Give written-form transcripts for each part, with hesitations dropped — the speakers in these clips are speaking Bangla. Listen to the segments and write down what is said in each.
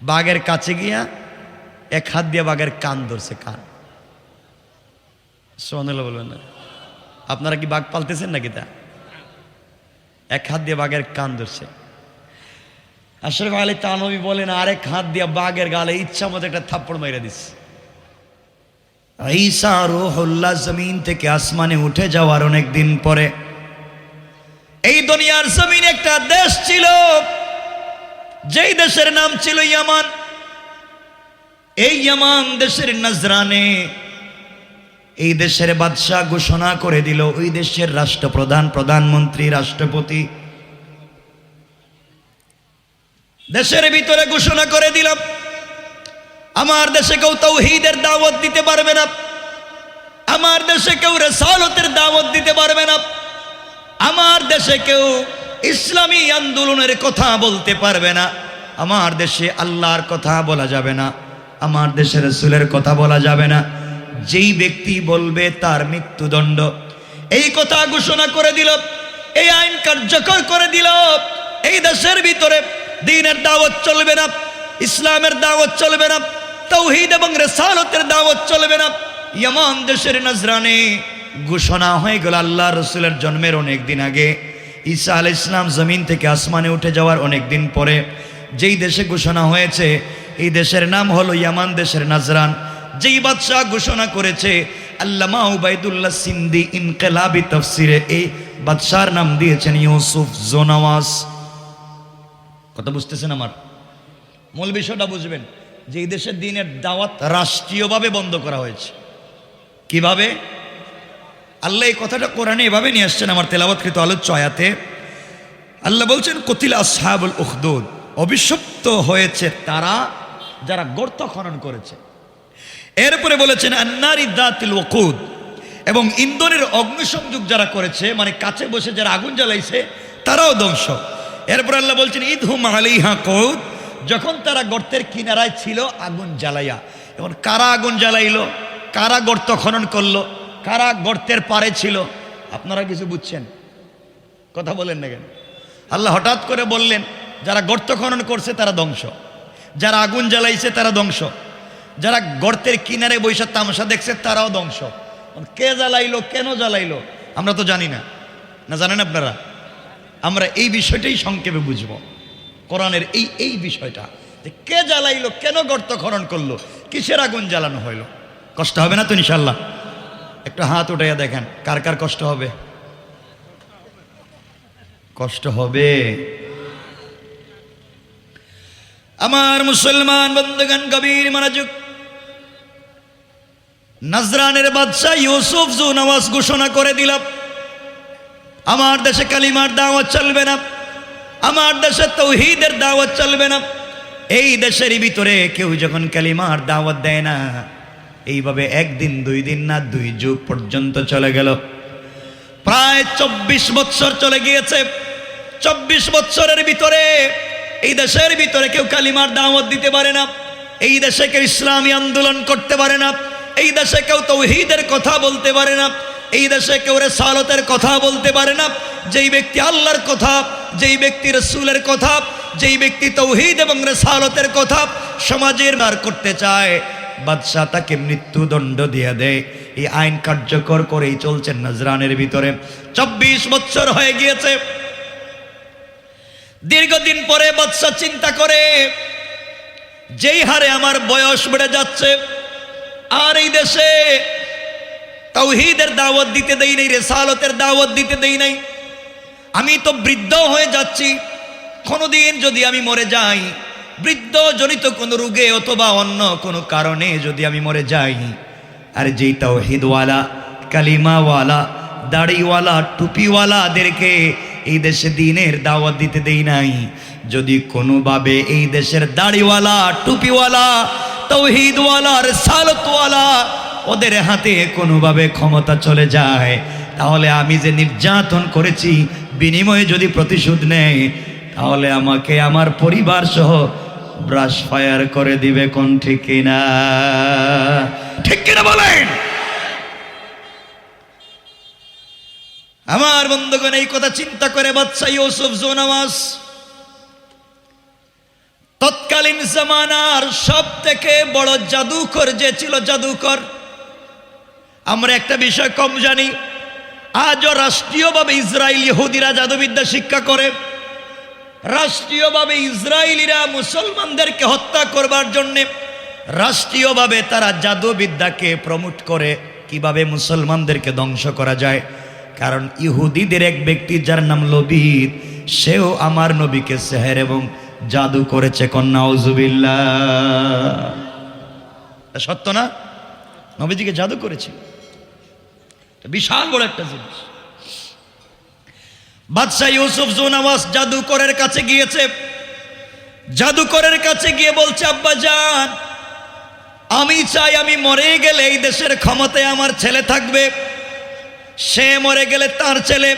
বাঘের কাছে গিয়া এক হাত দিয়ে বাঘের কান ধরছে, কান। সোনালা বলবেন না, আপনারা কি বাঘ পালতেছেন নাকি? তা এক হাত দিয়ে বাঘের কান ধরছে। আশরাফ আলী থানভী বলেন আরেক হাত দিয়ে বাঘের গালে ইচ্ছা মতো একটা থাপ্পড় মাইরা দিচ্ছে। ঈসা রূহুল্লাহ জমিন থেকে আসমানে উঠে যাওয়ার অনেক দিন পরে এই দুনিয়ার জমিনে একটা দেশ ছিল, যেই দেশের নাম ছিল ইয়ামান। এই ইয়ামান দেশের নজরানে এই দেশের বাদশাহ ঘোষণা করে দিল, ওই দেশের রাষ্ট্রপ্রধান, প্রধানমন্ত্রী, রাষ্ট্রপতি দেশের ভিতরে ঘোষণা করে দিল, আমার দেশে কেউ তাওহীদের দাওয়াত দিতে পারবে না, আমার দেশে কেউ রিসালাতের দাওয়াত দিতে পারবে না, আমার দেশে কেউ ইসলামী আন্দোলনের কথা বলতে পারবে না, আমার দেশে আল্লাহর কথা বলা যাবে না, আমার দেশের রাসূলের কথা বলা যাবে না, যেই ব্যক্তি বলবে তার মৃত্যুদণ্ড। এই কথা ঘোষণা করে দিল, এই আইন কার্যকর করে দিল। এই দেশের ভিতরে দ্বীনের দাওয়াত চলবে না, ইসলামের দাওয়াত চলবে না, তাওহীদ এবং রিসালাতের দাওয়াত চলবে না। ইয়ামান দেশের নজরানে ঘোষণা হয়ে গেল আল্লাহর রাসূলের জন্মের অনেক দিন আগে, ঈসা আলাইহিস সালাম জমিন থেকে আসমানে উঠে যাওয়ার অনেক দিন পরে যেই দেশে ঘোষণা হয়েছে, এই দেশের নাম হলো ইয়ামান দেশের নজরান। যেই বাদশাহ ঘোষণা করেছে, আল্লামা উবাইদুল্লাহ সিন্দি ইনকিলাবি তাফসিরে এই বাদশার নাম দিয়েছেন ইউসুফ জোনাওয়াজ। কথা বুঝতেছেন? আমার মূল বিষয়টা বুঝবেন যে এই দেশের দ্বীনের দাওয়াত রাষ্ট্রীয়ভাবে বন্ধ করা হয়েছে। কিভাবে? আল্লাহ এই কথাটা কোরআনে এভাবে নিয়ে আসছেন। আমার তেলাওয়াতকৃত আলোচ্য আয়াতে আল্লাহ বলছেন, কুতিলা আসহাবুল উখদুদ, অভিশপ্ত হয়েছে তারা যারা গর্ত খনন করেছে। এরপরে বলেছেন আন্নারি দাতিল ওয়াকুদ, এবং ইন্ধনের অগ্নিসংযোগ যারা করেছে, মানে কাছে বসে যারা আগুন জ্বালাইছে তারাও ধ্বংস। এরপর আল্লাহ বলছেন ইদহুম আলাইহা কউদ, যখন তারা গর্তের কিনারায় ছিল আগুন জ্বালাইয়া। এখন কারা আগুন জ্বালাইলো, কারা গর্ত খনন করলো, কারা গর্তের পারে ছিল? আপনারা কিছু বুঝছেন? কথা বলেন না কেন? আল্লাহ হঠাৎ করে বললেন যারা গর্ত খনন করছে তারা ধ্বংস, যারা আগুন জ্বালাইছে তারা ধ্বংস, যারা গর্তের কিনারে বৈশা তামাশা দেখছে তারাও ধ্বংস। কে জ্বালাইলো, কেন জ্বালাইলো আমরা তো জানি না। না জানেন আপনারা? আমরা এই বিষয়টাই সংক্ষেপে বুঝবো, কোরআনের এই বিষয়টা, যে কে জ্বালাইলো, কেন গর্ত খনন করলো, কিসের আগুন জ্বালানো হইলো। কষ্ট হবে না তো ইনশাল্লাহ? একটু হাত উঠাইয়া দেখেন কার কার কষ্ট হবে। কষ্ট হবে। আমার মুসলমান বন্ধুগণ, গভীর মনোযোগ। নজরানের বাদশাহ ইউসুফ জুনাওয়াজ ঘোষণা করে দিল, আমার দেশে কালিমার দাওয়াত চলবে না, আমার দেশে তাওহীদের দাওয়াত চলবে না। এই দেশের ভিতরে কেউ যখন কালিমার দাওয়াত দেয় না, এইভাবে একদিন, 2 দিন না 2 যুগ পর্যন্ত চলে গেল। প্রায় 24 বছর চলে গিয়েছে। 24 বছরের ভিতরে এই দেশের ভিতরে কেউ কালিমার দাওয়াত দিতে পারে না, এই দেশে কেউ ইসলামী আন্দোলন করতে পারে না, এই দেশে কেউ তাওহীদের কথা বলতে পারে না, এই দেশে কেউ রিসালাতের কথা বলতে পারে না। যেই ব্যক্তি আল্লাহর কথা, যেই ব্যক্তি রাসূলের কথা, যেই ব্যক্তি তাওহীদ এবং রিসালাতের কথা সমাজের বার করতে চায়, বাদশাহ তাকে মৃত্যুদণ্ড দিয়ে দেয়। এই আইন কার্যকর করেই চলছেন নজরানের ভিতরে। 24 বছর হয়ে গিয়েছে। দীর্ঘদিন পরে বাদশাহ চিন্তা করে, যেই হারে আমার বয়স বেড়ে যাচ্ছে, আর এই দেশে তাওহীদের দাওয়াত দিতে দেই নাই, রিসালাতের দাওয়াত দিতে দেই নাই, আমি তো বৃদ্ধ হয়ে যাচ্ছি। কোনোদিন যদি আমি মরে যাই, বৃদ্ধ জনিত কোনো রোগে অথবা অন্য কোনো কারণে যদি আমি মরে যাই, আর যেই তাওহীদওয়ালা, কালিমাওয়ালা, দাড়িওয়ালা, টুপিওয়ালাদেরকে এই দেশে দ্বীনের দাওয়াত দিতে দেই নাই, যদি কোনোভাবে এই দেশের দাড়িওয়ালা, টুপিওয়ালা, তাওহীদওয়ালা, রিসালাতওয়ালা ওদের হাতে কোনোভাবে ক্ষমতা চলে যায়, তাহলে আমি যে নির্যাতন করেছি বিনিময়ে যদি প্রতিশোধ নেয়, তাহলে আমাকে আমার পরিবার সহ ব্রাশ ফায়ার করে দিবে। কোন ঠিক কিনা? ঠিক কিনা বলেন? আমার বন্ধুগণ, এই কথা চিন্তা করে বাদশাহ ইউসুফ জুনাওয়াজ তৎকালীন জামানার সব থেকে বড় জাদুকর যে ছিল জাদুকর। আমরা একটা বিষয় কম জানি, আজও রাষ্ট্রীয়ভাবে ইসরায়েল ইহুদিরা জাদুবিদ্যা শিক্ষা করে। রাষ্ট্রীয়ভাবে ইসরায়েলিরা মুসলমানদেরকে হত্যা করবার জন্যে রাষ্ট্রীয়ভাবে তারা জাদুবিদ্যাকে প্রমোট করে, কিভাবে মুসলমানদেরকে ধ্বংস করা যায়। কারণ ইহুদিদের এক ব্যক্তি যার নাম লবিদ, সেও আমার নবীকে সেহের এবং জাদু করেছে। কন্যা আউযুবিল্লাহ, সত্য না? নবীজিকে জাদু করেছে, বিশাল বড় একটা জিনিস। বাদশাহ ইউসুফ জুনাওয়াজ জাদুকরের কাছে গিয়েছে। জাদুকরের কাছে গিয়ে বলছে, আব্বাজান, আমি চাই আমি মরে গেলে এই দেশের ক্ষমতায় আমার ছেলে থাকবে। সে মরে গেলে তার ছেলে,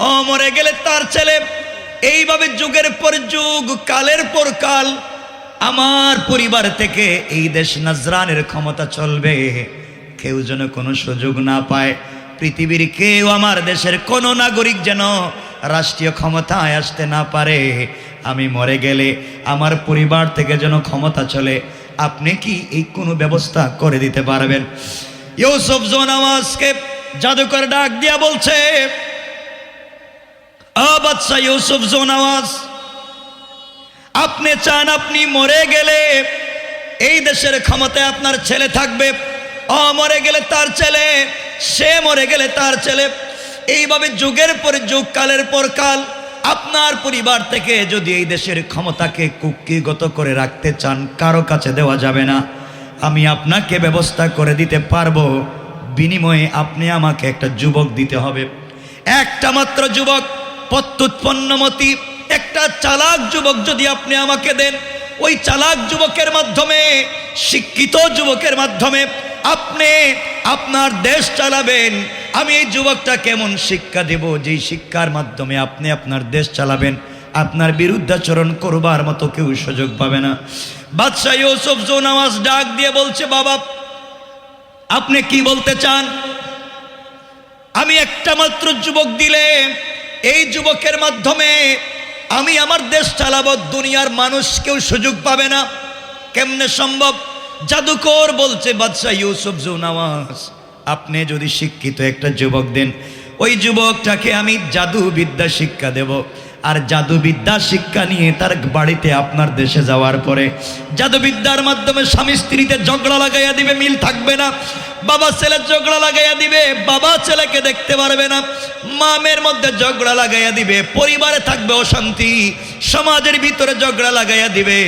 ও মরে গেলে তার ছেলে, এইভাবে যুগের পর যুগ, কালের পর কাল আমার পরিবার থেকে এই দেশ নাজরানের ক্ষমতা চলবে। কেউ যেন কোনো সুযোগ না পায়, পৃথিবীর কেউ আমার দেশের কোনো নাগরিক যেন রাষ্ট্রীয় ক্ষমতায় আসতে না পারে। আমি মরে গেলে আমার পরিবার থেকে যেন ক্ষমতা চলে। আপনি কি এই কোনো ব্যবস্থা করে দিতে পারবেন? ইউসুফ জুনাওয়াজকে জাদুকর ডাক দিয়া বলছে, ও বাদশা ইউসুফ জুনাওয়াজ, আপনি চান আপনি মরে গেলে এই দেশের ক্ষমতায় আপনার ছেলে থাকবে, ও মরে গেলে তার ছেলে, সে মরে গেলে তার ছেলে, এইভাবে যুগের পর যুগ, কালের পর কাল আপনার পরিবার থেকে যদি এই দেশের ক্ষমতাকে কুক্ষিগত করে রাখতে চান, কারো কাছে দেওয়া যাবে না। আমি আপনাকে ব্যবস্থা করে দিতে পারবো, বিনিময়ে আপনি আমাকে একটা যুবক দিতে হবে। একটা মাত্র যুবক, প্রত্যুৎপন্নমতি একটা চালাক যুবক যদি আপনি আমাকে দেন, ওই চালাক যুবকের মাধ্যমে, শিক্ষিত যুবকের মাধ্যমে আপনি আপনার দেশ চালাবেন। আমি এই যুবকটা কেমন শিক্ষা দেব, যেই শিক্ষার মাধ্যমে আপনি আপনার দেশ চালাবেন, আপনার বিরুদ্ধাচরণ করবার মতো কেউ সুযোগ পাবে না। বাদশাহ ইউসুফ জুনাওয়াজ ডাক দিয়ে বলছে, বাবা, আপনি কি বলতে চান? আমি একটা মাত্র যুবক দিলে এই যুবকের মাধ্যমে আমি আমার দেশ চালাবো, দুনিয়ার মানুষ কেউ সুযোগ পাবে না। কেমনে সম্ভব? জাদুকর বলছে, বাদশাহ ইউসুফ জুনাওয়াজ, আপনি যদি শিক্ষিত একটা যুবক দেন, ওই যুবকটাকে আমি জাদুবিদ্যা শিক্ষা দেব। আর জাদুবিদ্যা শিক্ষা নিয়ে তার বাড়িতে আপনার দেশে যাওয়ার পরে জাদুবিদ্যার মাধ্যমে স্বামী স্ত্রীতে ঝগড়া লাগাইয়া দিবে, মিল থাকবে না। বাবা ছেলে ঝগড়া লাগাইয়া দিবে, বাবা ছেলেকে দেখতে পারবে না। মা মেয়ের মধ্যে ঝগড়া লাগাইয়া দিবে, পরিবারে থাকবে অশান্তি, সমাজের ভিতরে ঝগড়া লাগাইয়া দিবে।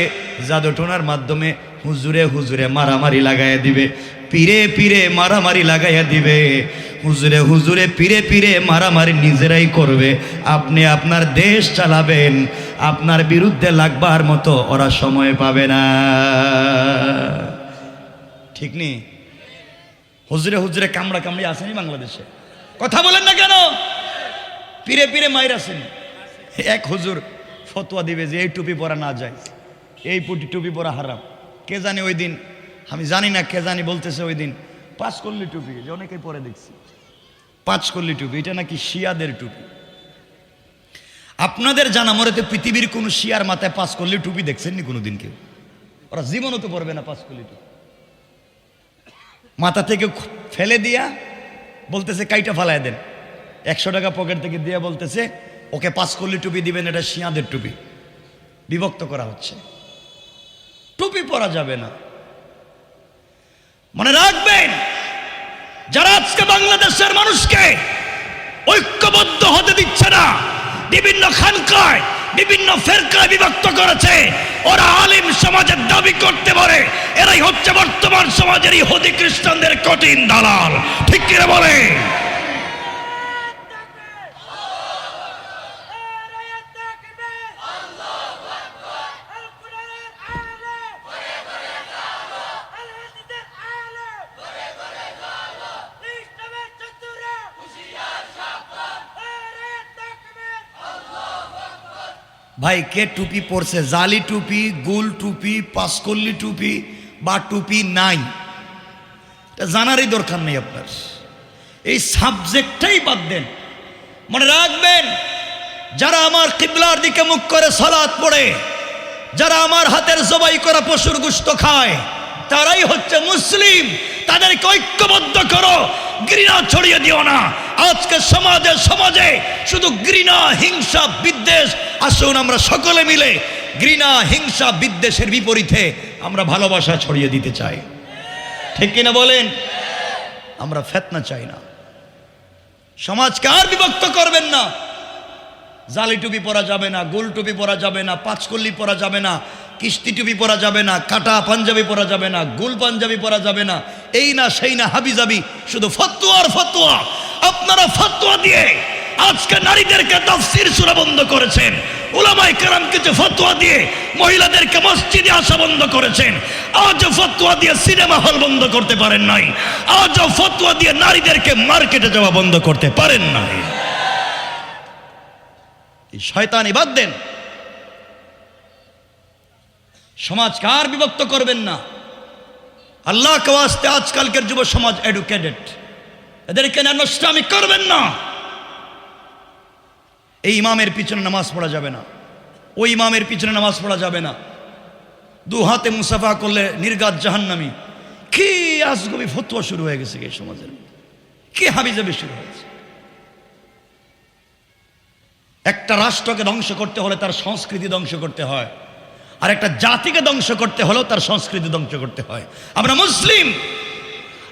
জাদুটোনার মাধ্যমে হুজুরে হুজুরে মারামারি লাগাইয়া দিবে, পীরে পীরে মারামারি লাগাইয়া দিবে, হুজুরে হুজুরে পীরে পীরে মারামারি নিজেরাই করবে। আপনি আপনার দেশ চালাবেন, আপনার বিরুদ্ধে লাগবার মতো ওরা সময় পাবে না। ঠিক নেই? হুজুরে হুজুরে কামড়া কামড়ি আসেনি বাংলাদেশে? কথা বলেন না কেন? পীরে পীরে মাইর আসেনি? এক হুজুর ফতোয়া দিবে যে এই টুপি পরা না যায়, এই টুপি পরা হারাম। কে জানি ওই দিন, আমি জানি না কে জানি, বলতেছে ওই দিন 5 কল্লি টুপি, যে অনেকে পরে দেখছি 5 কল্লি টুপি, এটা নাকি শিয়াদের টুপি। আপনাদের জানা মরেতে পৃথিবীর কোন শিয়ার মাথায় 5 কল্লি টুপি দেখছেননি কোনোদিন কেউ? ওরা জীবনও তো পরবে না 5 কল্লি টুপি। মাথা থেকে ফেলে দিয়া বলতেছে কাইটা ফালায় দেন, 100 টাকা পকেট থেকে দিয়া বলতেছে ওকে 5 কল্লি টুপি দিবেন, এটা শিয়াদের টুপি। বিভক্ত করা হচ্ছে, টুপি পরা যাবে না। মনে রাখবেন, যারা আজকে বাংলাদেশের মানুষকে ঐক্যবদ্ধ হতে দিচ্ছে না, বিভিন্ন খানকায় বিভিন্ন ফেরকায় বিভক্ত করেছে, ওরা আলিম সমাজের দাবি করতে পারে, এরাই হচ্ছে বর্তমান সমাজের ইহুদি খ্রিস্টানদের কঠিন দালাল। ঠিক কি বলে? ভাই, কে টুপি পরছে? জালি টুপি, গোল টুপি, 5 কল্লি টুপি বা টুপি নাই, এটা জানারই দরকার নেই আপনার। এই সাবজেক্টটাই বাদ দেন। মনে রাখবেন, যারা আমার কিবলার দিকে মুখ করে সালাত পড়ে, যারা আমার হাতের জবাই করা পশুর গোশত খায় তারাই হচ্ছে মুসলিম। তাদেরকে ঐক্যবদ্ধ করো, ঘৃণা ছড়িয়ে দিও না। আজকে সমাজে শুধু ঘৃণা, হিংসা, বিদ্বেষ। আসুন আমরা সকলে মিলে ঘৃণা, হিংসা, বিদ্বেষের বিপরীতে আমরা ভালোবাসা ছড়িয়ে দিতে চাই। ঠিক কিনা বলেন? আমরা ফিতনা চাই না। সমাজকে আর বিভক্ত করবেন না। জালি টুপি পরা যাবে না, গোল টুপি পরা যাবে না, পাঁচকল্লি পরা যাবে না, কিস্তি টুপি পরা যাবে না, কাটা পাঞ্জাবি পরা যাবে না, গোল পাঞ্জাবি পরা যাবে না, এই না সেই না হাবিজাবি, শুধু ফতোয়া আর ফতোয়া। আপনারা ফতোয়া দিয়ে আজকে নারীদেরকে তাফসীর সূরা বন্ধ করেছেন। উলামায়ে কেরাম কিছু ফতোয়া দিয়ে মহিলাদেরকে মসজিদে আসা বন্ধ করেছেন। আজও ফতোয়া দিয়ে সিনেমা হল বন্ধ করতে পারেন নাই। আজও ফতোয়া দিয়ে নারীদেরকে মার্কেটে যাওয়া বন্ধ করতে পারেন নাই। এই শয়তানি বাদ দেন। সমাজকে আর বিভক্ত করবেন না। আল্লাহকে ওয়াস্তে আজকালকের যুব সমাজ এডুকেটেড, এদেরকে নষ্টামি করবেন না। এই ইমামের পিছনে নামাজ পড়া যাবে না, ওই ইমামের পিছনে নামাজ পড়া যাবে না, দু হাতে মুসাফা করলে নির্গাত জাহান্নামী। কি আজগবি ফতোয়া শুরু হয়ে গেছে এই সমাজের, কি হাবিজাবি শুরু হয়েছে। একটা রাষ্ট্রকে ধ্বংস করতে হলে তার সংস্কৃতি ধ্বংস করতে হয়, আর একটা জাতিকে ধ্বংস করতে হলেও তার সংস্কৃতি ধ্বংস করতে হয়। আমরা মুসলিম,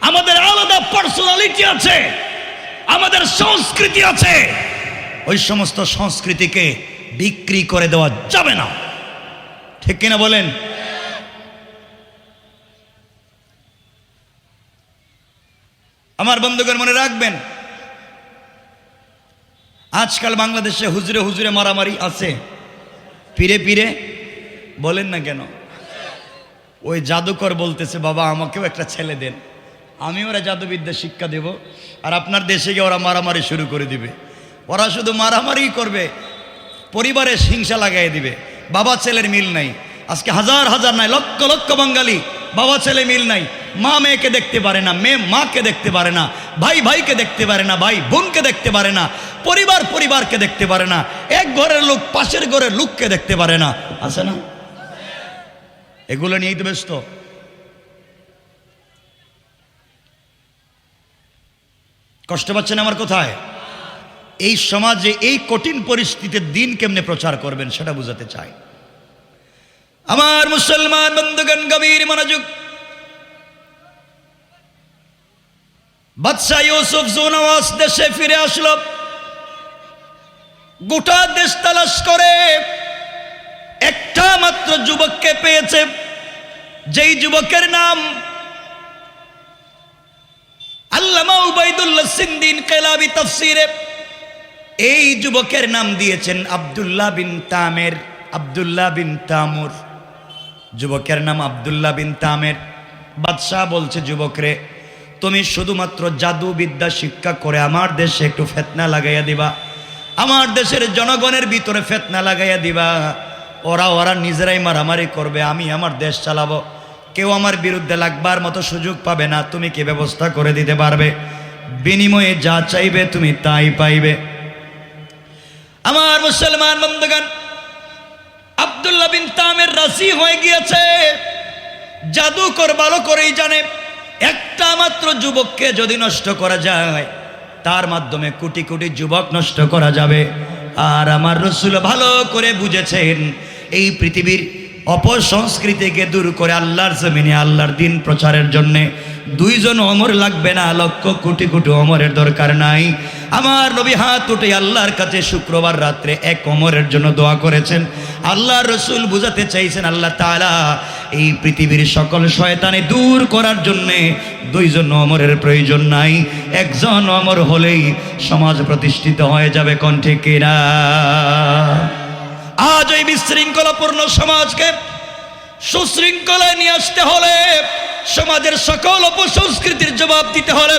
আমাদের আলাদা পার্সোনালিটি আছে, আমাদের সংস্কৃতি আছে। ওই সমস্ত সংস্কৃতিকে বিক্রি করে দেওয়া যাবে না। ঠিক কিনা বলেন? আমার বন্ধুগণ মনে রাখবেন, আজকাল বাংলাদেশে হুজুরে হুজুরে মারামারি আছে, পীরে পীরে বলেন না কেন? ওই জাদুকর বলতেছে, বাবা আমাকেও একটা ছেলে দেন, আমি ওরা জাদুবিদ্যা শিক্ষা দেব, আর আপনার দেশে গিয়ে ওরা মারামারি শুরু করে দিবে। ওরা শুধু মারামারি করবে, পরিবারে হিংসা লাগাই দিবে। বাবা ছেলের মিল নাই। আজকে হাজার হাজার নাই, লক্ষ লক্ষ বাঙালি বাবা ছেলে মিল নাই। মা মেয়েকে দেখতে পারে না, মেয়ে মাকে দেখতে পারে না, ভাই ভাইকে দেখতে পারে না, ভাই বোনকে দেখতে পারে না, পরিবার পরিবারকে দেখতে পারে না, এক ঘরের লোক পাশের ঘরের লোককে দেখতে পারে না। আছে না? এগুলো নিয়েই তো ব্যস্ত। কষ্ট পাচ্ছেন আমার কোথায়? এই সমাজে এই কঠিন পরিস্থিতিতে দিন কেমনে প্রচার করবেন সেটা বুঝাতে চাই। আমার মুসলমান বন্ধুগণ গভীর মনোযোগ। বাদশাহ ইউসুফ জুনওয়াস দেশে ফিরে আসলো। গোটা দেশ তালাশ করে একটা মাত্র যুবককে পেয়েছে, যেই যুবকের নাম আল্লামা উবাইদুল্লাহ সিন্দিন কেলাবি তাফসীরে এই যুবকের নাম দিয়েছেন আব্দুল্লাহ বিন তামের, আব্দুল্লাহ বিন তামুর। যুবকের নাম আব্দুল্লাহ বিন তামের। বাদশাহ বলছে, যুবকরে তুমি শুধুমাত্র জাদু বিদ্যা শিক্ষা করে আমার দেশে একটু ফিতনা লাগাইয়া দিবা, আমার দেশের জনগণের ভিতরে ফিতনা লাগাইয়া দিবা। ওরা নিজেরাই মারামারি করবে, আমি আমার দেশ চালাবো, কেউ আমার বিরুদ্ধে লাগবার মতো সুযোগ পাবে না। তুমি কি ব্যবস্থা করে দিতে পারবে? বিনিময়ে যা চাইবে তুমি তাই পাইবে। আমার মুসলমান বন্ধুগণ, আব্দুল্লাহ বিন তামের রাজি হয়ে গিয়েছে। জাদুকর ভালো করেই জানে একটা মাত্র যুবককে যদি নষ্ট করা যায়, তার মাধ্যমে কোটি কোটি যুবক নষ্ট করা যাবে। আর আমার রাসূল ভালো করে বুঝেছেন, এই পৃথিবীর অপসংস্কৃতিকে দূর করে আল্লাহর জমিনে আল্লাহর দিন প্রচারের জন্যে দুইজন ওমর লাগবে না, লক্ষ কোটি কোটি ওমরের দরকার নাই। আমার নবী হাত উঠে আল্লাহর কাছে শুক্রবার রাত্রে এক ওমরের জন্য দোয়া করেছেন। আল্লাহর রাসূল বুঝাতে চাইছেন, আল্লাহ তাআলা এই পৃথিবীর সকল শয়তানি দূর করার জন্যে দুইজন ওমরের প্রয়োজন নাই, একজন ওমর হলেই সমাজ প্রতিষ্ঠিত হয়ে যাবে। কোন ঠিক কিনা? আজ এই বিশৃঙ্খলাপূর্ণ সমাজকে সুশৃঙ্খলায় নিয়ে আসতে হলে, সমাজের সকল অপসংস্কৃতির জবাব দিতে হলে,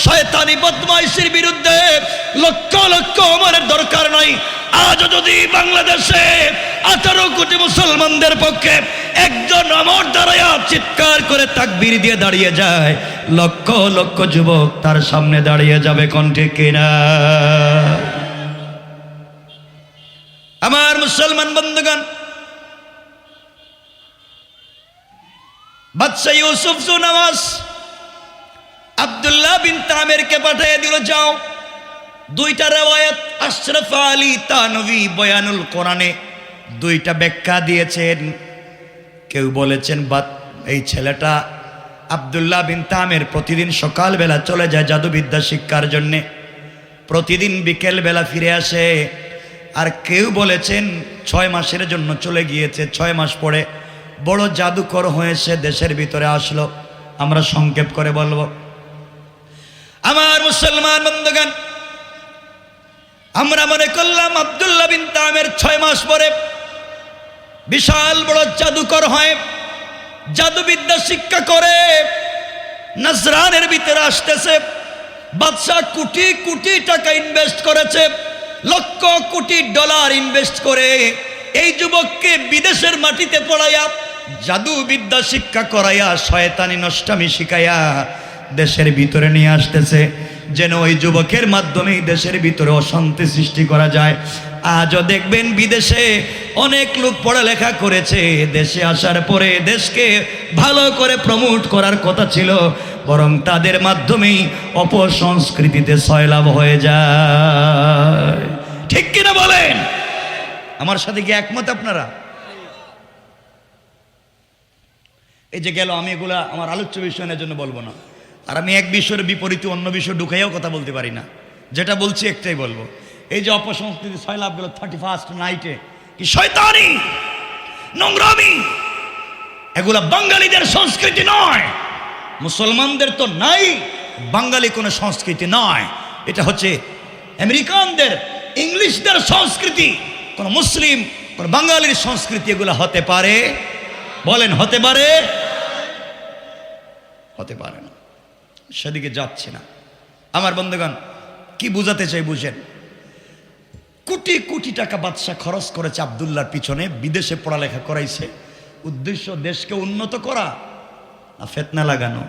শয়তানি বদমাইশির বিরুদ্ধে লক্ষ লক্ষ ওমরের দরকার নাই। আজ যদি বাংলাদেশে 18 কোটি মুসলমানদের পক্ষে একজন ওমর দাঁড়ায়া চিৎকার করে তাকবীর দিয়ে দাঁড়িয়ে যায়, লক্ষ লক্ষ যুবক তার সামনে দাঁড়িয়ে যাবে। কোন ঠিক কিনা? আমার মুসলমান বন্ধুগণ, বাদশা ইউসুফ জুনাওয়াস আব্দুল্লাহ বিন তামেরকে পাঠিয়ে দিল, যাও। দুইটা রিওয়ায়াত আশরাফ আলী তানভী বয়ানুল কোরআনে দুইটা ব্যাখ্যা দিয়েছেন। কেউ বলেছেন এই ছেলেটা আব্দুল্লাহ বিন তামের প্রতিদিন সকালবেলা চলে যায় জাদুবিদ্যা শিক্ষার জন্যে, প্রতিদিন বিকেলবেলা ফিরে আসে। আর কেউ বলেছেন 6 মাসের জন্য চলে গিয়েছে, 6 মাস পরে বড় জাদুকর হয়েছে, দেশের ভিতরে আসলো। আমরা সংক্ষেপ করে বলবো, আমার মুসলমান বন্ধুগণ, আমরা মনে করলাম আব্দুল্লাহ বিন তামের 6 মাস পরে বিশাল বড় জাদুকর হয়, জাদুবিদ্যা শিক্ষা করে নাজরানের ভিতরে আসতেছে। বাদশাহ কোটি কোটি টাকা ইনভেস্ট করেছে, লক্ষ কোটি ডলার ইনভেস্ট করে এই যুবককে বিদেশের মাটিতে পড়াইয়া জাদুবিদ্যা শিক্ষা করাইয়া শয়তানি নষ্টামি শিখাইয়া দেশের ভিতরে নিয়ে আসতেছে, যেন ওই যুবকের মাধ্যমে দেশের ভিতরে অশান্তি সৃষ্টি করা যায়। আজও দেখবেন বিদেশে অনেক লোক পড়ালেখা করেছে, দেশে আসার পরে দেশকে ভালো করে প্রমোট করার কথা ছিল, বরং তাদের মাধ্যমেই অপসংস্কৃতিতে সয়লাভ হয়ে যায়। ঠিক কিনা বলেন? আমার সাথে কি একমত আপনারা? এই যে গেল, আমি এগুলা আমার আলোচ্য বিষয়ের জন্য বলবো না, আর আমি এক বিষয়ের বিপরীতে অন্য বিষয় ঢুকাইয়াও কথা বলতে পারি না, যেটা বলছি একটাই বলবো। এই যে অপসংস্কৃতি সয়লাভ গেল 31st নাইটে, কি শয়তানি নোংরামি, এগুলা বাঙালিদের সংস্কৃতি নয়, মুসলমানদের তো নাই বাঙালি কোনো সংস্কৃতি নয়, এটা হচ্ছে আমেরিকানদের ইংলিশদের সংস্কৃতি, কোন মুসলিম কোন বাঙালির সংস্কৃতি এগুলা হতে পারে? বলেন হতে পারে? হতে পারে না, সেদিকে যাচ্ছে না। আমার বন্ধুগণ, কি বুঝাতে চাই বুঝেন, কোটি কোটি টাকা বাদশা খরচ করেছে আব্দুল্লাহর পিছনে, বিদেশে পড়ালেখা করাইছে, উদ্দেশ্য দেশকে উন্নত করা না ফিতনা লাগানো?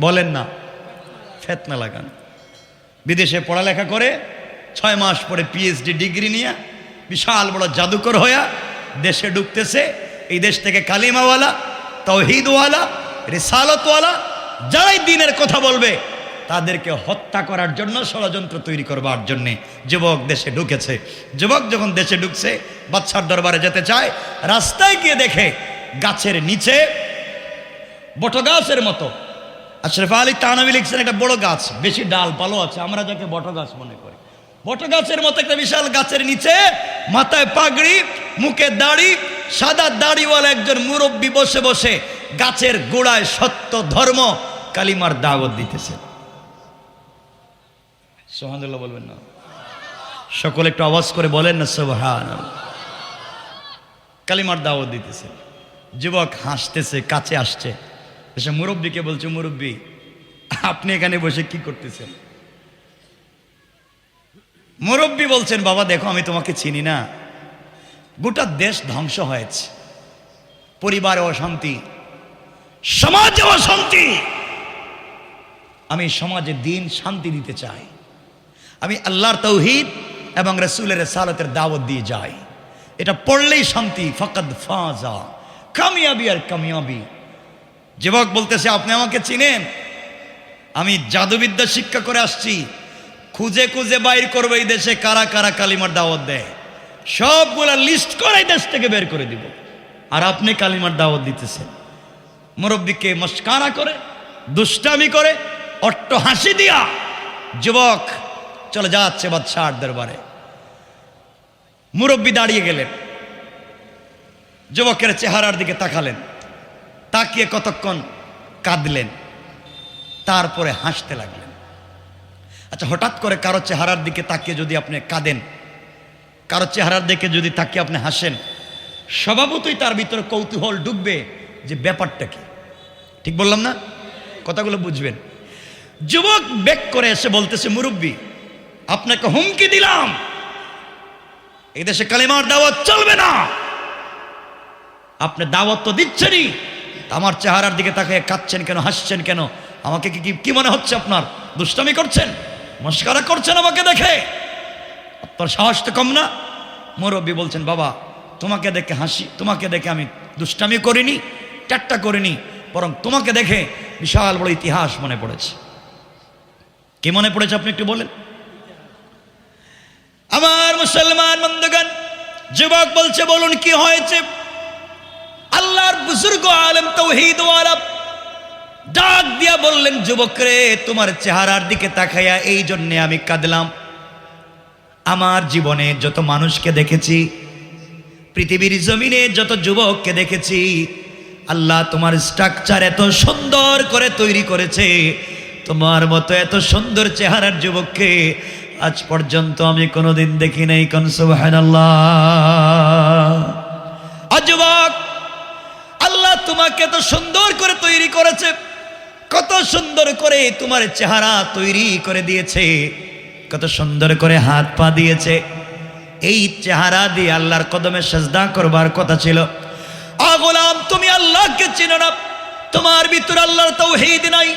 বলেন না, ফিতনা লাগানো। বিদেশে পড়ালেখা করে 6 মাস পরে পিএইচডি ডিগ্রি নিয়ে বিশাল বড় জাদুকর হইয়া দেশে ঢুকতেছে। এই দেশ থেকে কালিমাওয়ালা, তাওহীদওয়ালা, রিসালাতওয়ালা যারাই দ্বীনের কথা বলবে তাদেরকে হত্যা করার জন্য ষড়যন্ত্র তৈরি করবার জন্যে যুবক দেশে ঢুকেছে। যুবক যখন দেশে ঢুকছে, বাদশার দরবারে যেতে চায়, রাস্তায় গিয়ে দেখে গাছের নিচে বটগাছের মতো, আশরাফ আলী তানভী লিখছেন একটা বড় গাছ, বেশি ডাল পালো আছে, আমরা যাকে বটগাছ মনে করি, বটগাছের মতো একটা বিশাল গাছের নিচে মাথায় পাগড়ি, মুখে দাড়ি, সাদা দাড়িওয়ালা একজন মুরব্বী বসে বসে গাছের গোড়ায় সত্য ধর্ম কালিমার দাওয়াত দিতেছে। সুবহানাল্লাহ বলবেন না? সকলে একটু আওয়াজ করে বলেন না সুবহানাল্লাহ। কালিমার দাওয়াত দিতেছে, যুবক হাসতেছে, কাছে আসছে, এসে মুরব্বীকে বলছে, মুরব্বী আপনি এখানে বসে কি করতেছেন? মুরব্বী বলছেন, বাবা দেখো আমি তোমাকে চিনি না, গোটা দেশ ধ্বংস হয়েছে, পরিবারে অশান্তি, সমাজে অশান্তি, আমি সমাজে দিন শান্তি দিতে চাই, আমি আল্লাহর তাওহীদ এবং রাসূলের রিসালাতের দাওয়াত দিয়ে যাই, এটা পড়লেই শান্তি, ফাকাদ ফাজা, কামিয়াবি আর কামিয়াবি। যুবক বলতেছে, আপনি আমাকে চিনেন? আমি জাদুবিদ্যা শিক্ষা করে আসছি, খুঁজে খুঁজে বাইর করবো এই দেশে কারা কারা কালিমার দাওয়াত দেয়, সবগুলা লিস্ট করে দেশ থেকে বের করে দিব, আর আপনি কালিমার দাওয়াত দিতেছেন। মুরব্বীকে মস্কারা করে, দুষ্টামি করে, অট্ট হাসি দিয়া যুবক চলে যাচ্ছে বাদশার দরবারে। মুরব্বী দাঁড়িয়ে গেলেন, যুবকের চেহারার দিকে তাকালেন, তাকিয়ে কতক্ষণ কাঁদলেন, তারপরে হাসতে লাগলেন। আচ্ছা, হঠাৎ করে কারো চেহারার দিকে তাকিয়ে যদি আপনি কাঁদেন, কারো চেহারার দিকে যদি তাকিয়ে আপনি হাসেন, স্বভাবতই তার ভিতরে কৌতূহল ঢুকবে যে ব্যাপারটা কি। ঠিক বললাম না? কথাগুলো বুঝবেন। যুবক বেক করে এসে বলতেছে, মুরব্বী আপনাকে হুমকি দিলাম, এই দেশে কালিমার দাওয়াত চলবে না, আপনি দাওয়াত তো দিচ্ছেনই, আমার চেহারার দিকে তাকিয়ে কাঁদছেন কেন, হাসছেন কেন? আমাকে কি মনে হচ্ছে আপনার? দুষ্টামি করছেন, মস্কারা করছেন আমাকে দেখে? আপনার সাহস তো কম না? মুরব্বী বলছেন, বাবা তোমাকে দেখে হাসি, তোমাকে দেখে আমি দুষ্টামি করিনি, ঠাট্টা করিনি, বরং তোমাকে দেখে বিশাল বড় ইতিহাস মনে পড়েছে। কি মনে পড়েছে আপনি একটু বলেন। আমার মুসলমান বন্ধুগণ, যুবক বলছে বলুন কি হয়েছে। আল্লাহর বুজুর্গ আলেম তাওহীদ ওয়ালা ডাক দিয়া বললেন, যুবক রে, তোমার চেহারার দিকে তাকাইয়া এই জন্যে আমি কাঁদলাম। আমার জীবনে যত মানুষকে দেখেছি, পৃথিবীর জমিনে যত যুবককে দেখেছি, আল্লাহ তোমার স্ট্রাকচার এত সুন্দর করে তৈরি করেছে, তোমার মতো এত সুন্দর চেহারার যুবককে আজ পর্যন্ত আমি কোনোদিন দেখি নাই। কোন সুবহানাল্লাহ। যুবক, আল্লাহ তোমাকে এত সুন্দর করে তৈরি করেছে, কত সুন্দর করে তোমার চেহারা তৈরি করে দিয়েছে, কত সুন্দর করে হাত পা দিয়েছে। এই চেহারা দিয়ে আল্লাহর কদমে সেজদা করবার কথা ছিল। গোলাম, তুমি আল্লাহকে চিনো না, তোমার ভিতরে আল্লাহর তাওহীদ নাই,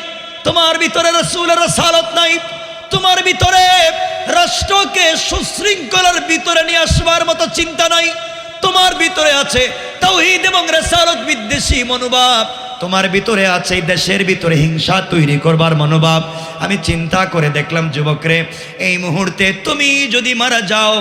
তোমার ভিতরে রাসূলের রাসালাত নাই, তোমার ভিতরে রাষ্ট্রকে সুশৃঙ্খলার ভিতরে নিয়ে আসবার মতো চিন্তা নাই, তোমার ভিতরে আছে তাওহীদ এবং রাসালাত বিদ্বেষী মনোভাব, তোমার ভিতরে আছে এই দেশের ভিতরে হিংসা তৈরি করবার মনোভাব। আমি চিন্তা করে দেখলাম, যুবকরে, এই মুহূর্তে তুমি যদি মারা যাও,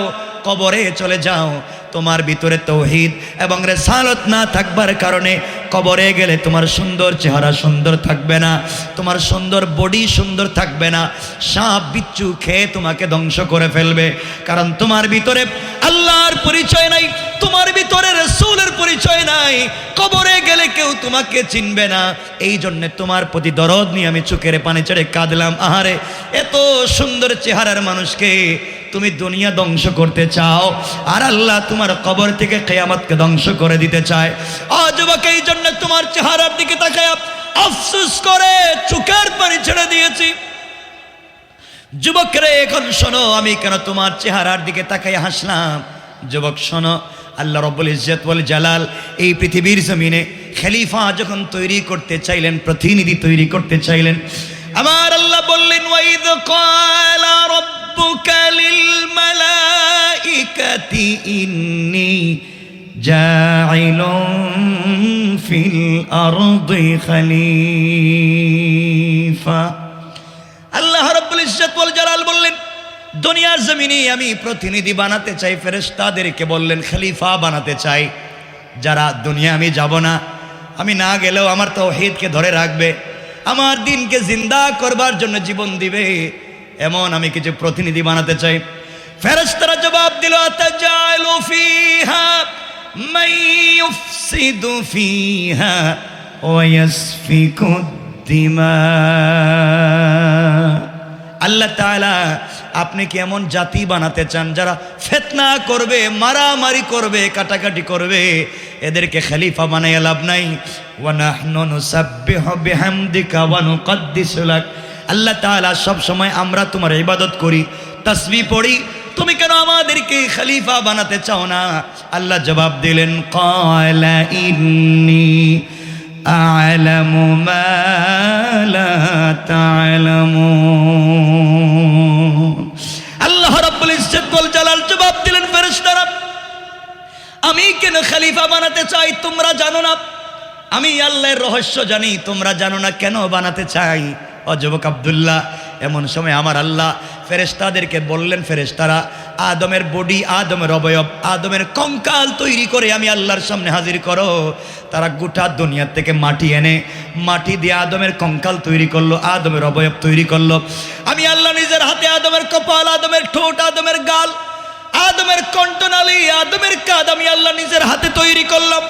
কবরে চলে যাও, তোমার ভিতরে তাওহীদ এবং রিসালাত না থাকবার কারণে কবরে গেলে তোমার সুন্দর চেহারা সুন্দর থাকবে না, তোমার সুন্দর বডি সুন্দর থাকবে না, সাপ বিচ্ছু খেয়ে তোমাকে ধ্বংস করে ফেলবে। কারণ তোমার ভিতরে আল্লাহর পরিচয় নাই, তোমার ভিতরে রাসূলের পরিচয় নাই, কবরে গেলে কেউ তোমাকে চিনবে না। এই জন্য তোমার প্রতি দরদ নিয়ে আমি চোখের পানি ছেড়ে কাঁদলাম। আহারে, এত সুন্দর চেহারার মানুষকে তুমি দুনিয়া ধ্বংস করতে চাও, আর আল্লাহ তোমার কবর থেকে কিয়ামতকে ধ্বংস করে দিতে চায়। যুবক, এই জন্য তোমার চেহারার দিকে তাকায় আফসোস করে চোখের পানি ছেড়ে দিয়েছি। যুবক রে, এখন শোনো, আমি কেন তোমার চেহারার দিকে তাকাই হাসলাম। যুবক শোনো, আল্লাহ রাব্বুল ইজ্জত ওয়াল জালাল এই পৃথিবীর জমিনে খলিফা যখন তৈরি করতে চাইলেন, প্রতিনিধি তৈরি করতে চাইলেন, আমার আল্লাহ বললেন, ওয়াইদ ক্বালা রাব্বুকা লিল মালাইকাতি ইন্নী জাইলুন ফিল আরদি খলিফা। আল্লাহ রাব্বুল ইজ্জত ওয়াল জালাল বললেন, দুনিয়ার জমিনে আমি প্রতিনিধি বানাতে চাই। ফেরেশতাদেরকে বললেন খলিফা বানাতে চাই, যারা দুনিয়া আমি যাব না, আমি না গেলেও আমার তাওহীদকে ধরে রাখবে, আমার দিনকে জিন্দা করবার জন্য জীবন দিবে, এমন আমি কিছু প্রতিনিধি বানাতে চাই। ফেরেশতারা জবাব দিল, আতাজালু ফিহা মান ইউফসিদু ফিহা ওয়া ইয়াসফিকু দিমা। আল্লাহ তাআলা, আপনি কি এমন জাতি বানাতে চান যারা ফিতনা করবে, মারামারি করবে, কাটাকাটি করবে? এদেরকে খলিফা বানাইয়া লাভ নাই। ওয়া নাহনু নুসাব্বিহু বিহামদিকা ওয়া নুকদ্দিসু লাক। আল্লাহ তাআলা, সব সময় আমরা তোমার ইবাদত করি, তাসবিহ পড়ি, তুমি কেন আমাদেরকে খলিফা বানাতে চাও না? আল্লাহ জবাব দিলেন, ক্বালা ইন্নী আ'লামু মা লা তা'লামুন। আল্লাহ রাব্বুল ইজ্জত ওয়াল জালাল জবাব দিলেন, ফেরেশতারা, আমি কেন খলিফা বানাতে চাই তোমরা জানো না, আমি আল্লাহর রহস্য জানি, তোমরা জানো না কেন বানাতে চাই। ও যুবক আব্দুল্লাহ, এমন সময় আমার আল্লাহ ফেরেশতাদেরকে বললেন, ফেরেশতারা আদমের বডি, আদমের অবয়ব, আদমের কঙ্কাল তৈরি করে আমি আল্লাহর সামনে হাজির করো। তারা গোটা দুনিয়া থেকে মাটি এনে মাটি দিয়ে আদমের কঙ্কাল তৈরি করলো, আদমের অবয়ব তৈরি করলো। আমি আল্লাহ নিজের হাতে আদমের কপাল, আদমের ঠোঁট, আদমের গাল, আদমের কণ্ঠনালী, আদমের কাঁধ আমি আল্লাহ নিজের হাতে তৈরি করলাম।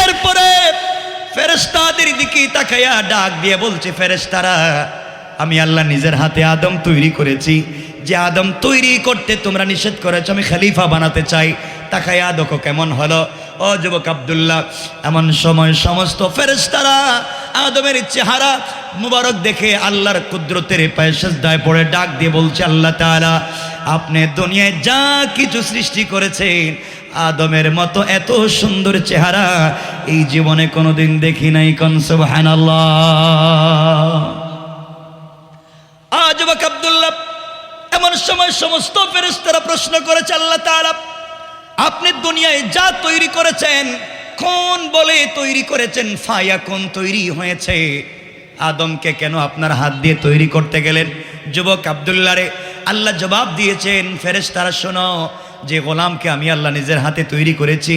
এরপরে ফেরেশতাদের দিকে তাকাইয়া ডাক দিয়ে বলছে, ফেরেশতারা, আমি আল্লাহ নিজের হাতে আদম তৈরি করেছি, যে আদম তৈরি করতে তোমরা নিষেধ করেছো, আমি খলিফা বানাতে চাই। তাকাইয়া দেখো কেমন হলো। ও যুবক আব্দুল্লাহ, এমন সময় সমস্ত ফেরেশতারা আদমের চেহারা মুবারক দেখে আল্লাহর কুদরতের পায়ে সিজদায় পড়ে ডাক দিয়ে বলছে, আল্লাহ তাআলা, আপনি দুনিয়ায় যা কিছু সৃষ্টি করেছেন, আদমের মতো এত সুন্দর চেহারা এই জীবনে কোনোদিন দেখি নাই। কোন সুবহানাল্লাহ। যুবক আব্দুল্লাহ, এমন সময় সমস্ত ফেরেশতারা প্রশ্ন করেছে, আল্লাহ তাআলা, আপনি দুনিয়ায় যা তৈরি করেছেন কোন বলে তৈরি করেছেন, ফায়াকুন তৈরি হয়েছে। আদমকে কেন আপনার হাত দিয়ে তৈরি করতে গেলেন? যুবক আব্দুল্লাহ রে আল্লাহ জবাব দিয়েছেন, ফেরেশতারা শোনো, যে গোলামকে আমি আল্লাহ নিজের হাতে তৈরি করেছি,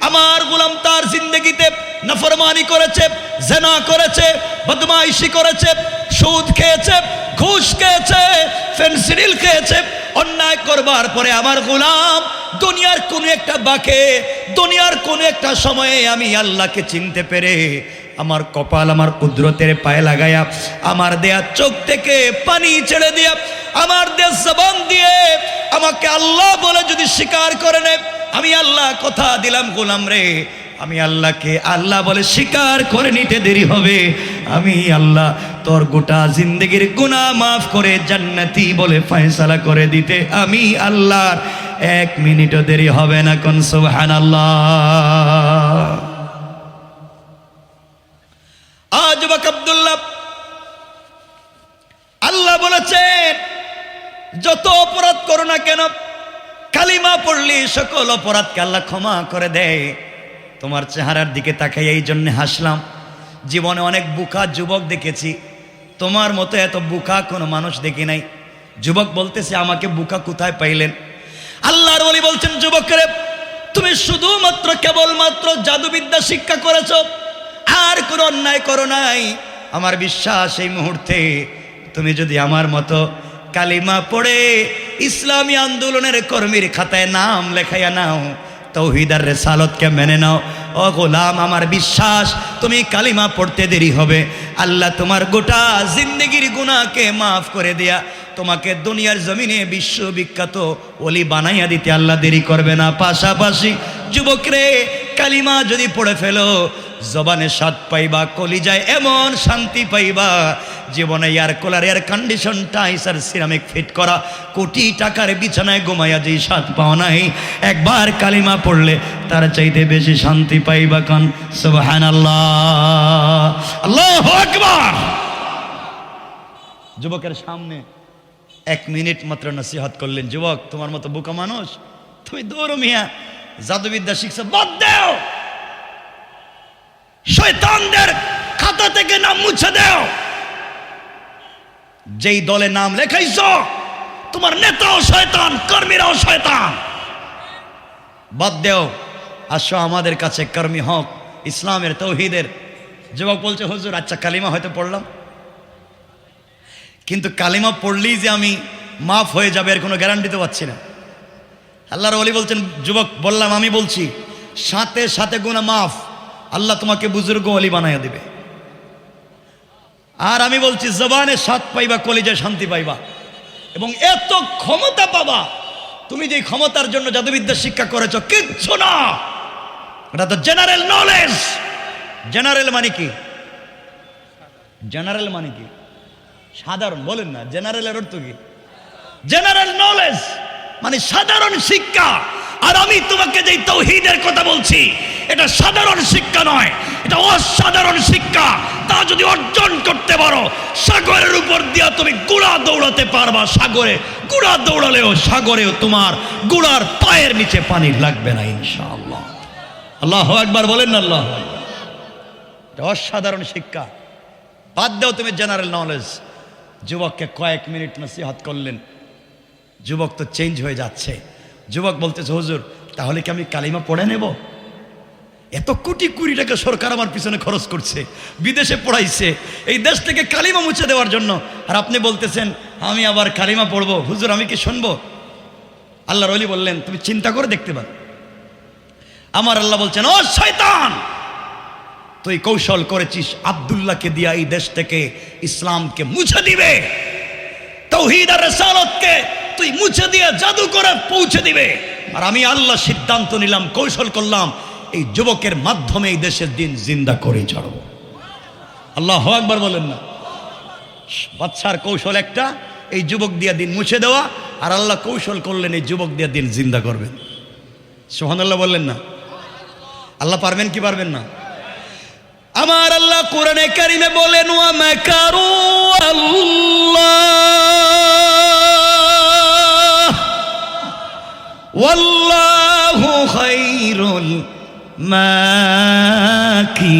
আমার গোলাম তার জিন্দগিতে নাফরমানি করেছে, জিনা করেছে, বদমাইশি করেছে, সুদ খেয়েছে, ঘুষ খেয়েছে, ফেনসিডিল খেয়েছে। অন্যায় করবার পরে আমার গোলাম দুনিয়ার কোন একটা বাঁকে, দুনিয়ার কোন একটা সময়ে আমি আল্লাহকে চিনতে পেরে আমার কপাল আমার কুদরতের পায়ে লাগায়া, আমার দেয়া চোখ থেকে পানি ছেড়ে দিয়া, আমার দেয়া জবান দিয়ে আমাকে আল্লাহ বলে যদি স্বীকার করে নেয়, আমি আল্লাহ কথা দিলাম গোলাম রে, আমি আল্লাহকে আল্লাহ বলে স্বীকার করে নিতে দেরি হবে, আমি আল্লাহ তোর গোটা জিন্দগির গুনাহ মাফ করে জান্নাতি বলে ফয়সালা করে দিতে আমি আল্লাহর 1 মিনিটও দেরি হবে না। কোন সুবহানাল্লাহ। আজ বাক আব্দুল্লাহ আল্লাহ বলেছেন, যত অপরাধ করো না কেন, কালিমা পড়লি সকল অপরাধকে আল্লাহ ক্ষমা করে দেয়। তোমার চেহারার দিকে তাকাই এই জন্য হাসলাম। জীবনে অনেক বুকা যুবক দেখেছি, তোমার মতো এত বুকা কোনো মানুষ দেখি নাই। যুবক বলতেছে, আমাকে বুকা কোথায় পাইলেন? আল্লাহর ওলি বলছেন, যুবকরে তুমি শুধুমাত্র কেবলমাত্র জাদুবিদ্যা শিক্ষা করেছো, আর কোনো অন্যায় করো নাই। আমার বিশ্বাস এই মুহূর্তে তুমি যদি আমার মতো কালিমা পড়ে ইসলামী আন্দোলনের কর্মীর খাতায় নাম লেখাইয়া নাও, তাওহীদ আর রিসালাতকে মেনে নাও, ও গোলাম আমার বিশ্বাস তুমি কালিমা পড়তে দেরি হবে, আল্লাহ তোমার গোটা জিন্দগির গুনাহকে মাফ করে দেয়া তোমাকে দুনিয়ার জমিনে বিশ্ববিখ্যাত ওলি বানাইয়া দিতে আল্লাহ দেরি করবে না। পাশাপাশি যুবকরে কালিমা যদি পড়ে ফেলো, জবানে স্বাদ পাইবা, কলিজায় এমন শান্তি পাইবা, জীবনে এয়ার কুলার, এয়ার কন্ডিশন, টাইস আর সিরামিক ফিট করা কোটি টাকার বিছানায় ঘুমাইয়া যে স্বাদ পাও নাই, একবার কালিমা পড়লে তার চাইতে বেশি শান্তি পাইবা। কান সুবহানাল্লাহ, আল্লাহু আকবার। যুবকের সামনে 1 মিনিট মাত্র নসিহত করলেন, যুবক তোমার মতো বোকা মানুষ, তুমি দৌড় মিয়া, জাদুবিদ্যা শিখছো, বাদ দাও, শয়তানদের খাতা থেকে নাম মুছে দাও, যেই দলে নাম লেখাইছো তোমার নেতাও শয়তান, কর্মীরাও শয়তান, বাদ দাও, আসো আমাদের কাছে কর্মী হক ইসলামের তাওহীদের। যুবক বলছে, হুজুর আচ্ছা কালিমা হয়তো পড়লাম, কিন্তু কালিমা পড়লেই যে আমি মাফ হয়ে যাবে এর কোনো গ্যারান্টি তো পাচ্ছি না। আল্লাহর ওলি বলছেন, যুবক বললাম আমি বলছি সাথে সাথে গুনাহ মাফ, আল্লাহ তোমাকে বুজুর্গ ওলি বানাইয়া দিবে। আর আমি বলছি জবানে স্বাদ পাইবা, কলিজায় শান্তি পাইবা, এবং এত ক্ষমতা পাবা, তুমি যে ক্ষমতার জন্য জাদুবিদ্যা শিক্ষা করেছো কিচ্ছু না, এটা তো জেনারেল নলেজ। জেনারেল মানে কি? জেনারেল মানে কি? সাধারণ বলেন না, জেনারেলের অর্থ কি? জেনারেল নলেজ মানে সাধারণ শিক্ষা। আর আমি তোমাকে যে তাওহীদের কথা বলছি, এটা সাধারণ শিক্ষা নয়, এটা অসাধারণ শিক্ষা। তা যদি অর্জন করতে পারো, সাগরের উপর দিয়া তুমি গুড়া দৌড়াতে পারবা। সাগরে গুড়া দৌড়ালেও সাগরেও তোমার গুড়ার পায়ের নিচে পানি লাগবে না ইনশাআল্লাহ। আল্লাহু আকবার বলেন না, আল্লাহু আকবার। এটা অসাধারণ শিক্ষা। বাদ দাও তুমি জেনারেল নলেজ। যুবককে কয়েক মিনিট নসিহত করলেন, যুবক তো চেঞ্জ হয়ে যাচ্ছে। যুবক বলতেছে, হুজুর তাহলে কি আমি কালিমা পড়ে নেব? এত কোটি কোটি টাকা সরকার আমার পিছনে খরচ করছে, বিদেশে পড়াইছে এই দেশ থেকে কালিমা মুছে দেওয়ার জন্য, আর আপনি বলতেছেন আমি আবার কালিমা পড়বো? হুজুর আমি কি শুনবো? আল্লাহর ওলি বললেন, তুমি চিন্তা করে দেখতে পারো। আমার আল্লাহ বলছেন, ও শয়তান, তুই কৌশল করেছিস আব্দুল্লাহকে দিয়া এই দেশ থেকে ইসলামকে মুছে দিবে, তাওহীদ আর রিসালাতকে তুই মুছে দিয়ে জাদু করে পৌঁছে দিবে। আর আমি আল্লাহ সিদ্ধান্ত নিলাম, কৌশল করলাম, এই যুবকের মাধ্যমে এই দেশের দিন জিন্দা করে ছাড়ব। আল্লাহু আকবার বলেন না। বাদশার কৌশল একটা, এই যুবক দিয়া দিন মুছে দেওয়া, আর আল্লাহ কৌশল করলেন এই যুবক দিয়া দিন জিন্দা করবেন। সুবহানাল্লাহ বললেন না? আল্লাহ পারবেন কি পারবেন না? আমার আল্লাহ কোরআনে কারিমে বলেন, ওয়া মাকারু আল্লাহ ওয়াল্লাহু খায়রুল মাকিরিন।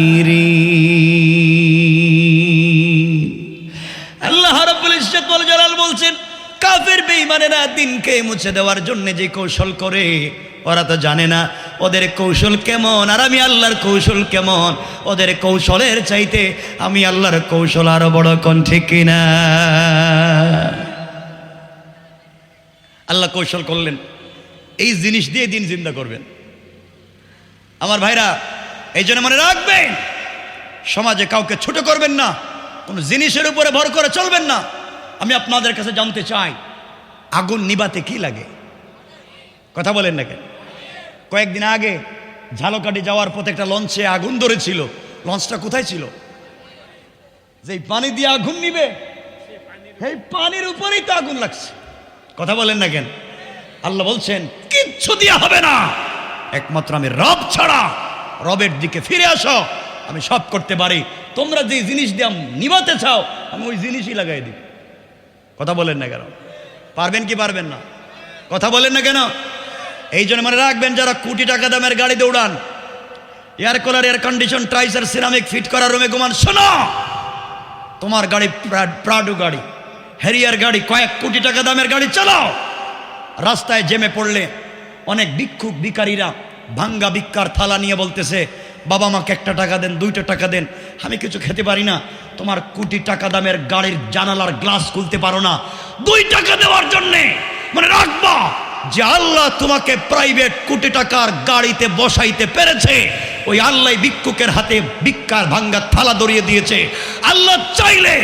আল্লাহ রাব্বুল ইজ্জত ওয়াল জালাল বলছেন, কাফের বেঈমানেরা দিনকে মুছে দেওয়ার জন্য যে কৌশল করে, ওরা তো জানে না ওদের কৌশল কেমন আর আমি আল্লাহর কৌশল কেমন। ওদের কৌশলের চাইতে আমি আল্লাহর কৌশল আরো বড়, কোন ঠিক কিনা? আল্লাহ কৌশল করলেন, এই জিনিস দিয়ে দিন জিন্দা করবেন। আমার ভাইরা, এই জন্য মনে রাখবেন, সমাজে কাউকে ছোট করবেন না, কোনো জিনিসের উপরে ভর করে চলবেন না। আমি আপনাদের কাছে জানতে চাই, আগুন নিবাতে কি লাগে? কথা বলেন না কেন? কয়েকদিন আগে ঝালকাঠি যাওয়ার পথে একটা লঞ্চে আগুন ধরেছিল। লঞ্চটা কোথায় ছিল? যে পানি দিয়ে আগুন নিবে, এই পানির উপরেই তো আগুন লাগছে। কথা বলেন না কেন? আল্লাহ বলছেন, কিচ্ছু দিয়া হবে না, একমাত্র আমি রব ছাড়া। রবের দিকে ফিরে আসো, আমি সব করতে পারি। তোমরা যে জিনিস দিয়ে নিভাতে চাও, আমি ওই জিনিসই লাগাই দিই। কথা বলেন না কেন? পারবেন কি পারবেন না? কথা বলেন না কেন? এই জন্য মনে রাখবেন, যারা কোটি টাকা দামের গাড়ি দৌড়ান, এয়ার কুলার, এয়ার কন্ডিশন, টাইসার, সিরামিক ফিট করা রুমে ঘুমান, শোনো, তোমার গাড়ি প্রাডু গাড়ি, হ্যারিয়ার গাড়ি, কয়েক কোটি টাকা দামের গাড়ি চালাও। রাস্তায় জেমে পড়লে অনেক ভিক্ষুক ভিখারিরা ভাঙ্গা ভিক্ষার থালা নিয়ে বলতেছে, বাবা আমাকে 1টা টাকা দেন, 2টা টাকা দেন, আমি কিছু খেতে পারি না। তোমার কোটি টাকা দামের গাড়ির জানালার গ্লাস খুলতে পারো না, 2 টাকা দেওয়ার জন্যে। মনে রাখবা যে আল্লাহ তোমাকে প্রাইভেট কোটি টাকার গাড়িতে বসাইতে পেরেছে, ওই আল্লাহ ভিক্ষুকের হাতে ভিক্ষার ভাঙ্গা থালা ধরিয়ে দিয়েছে। আল্লাহ চাইলে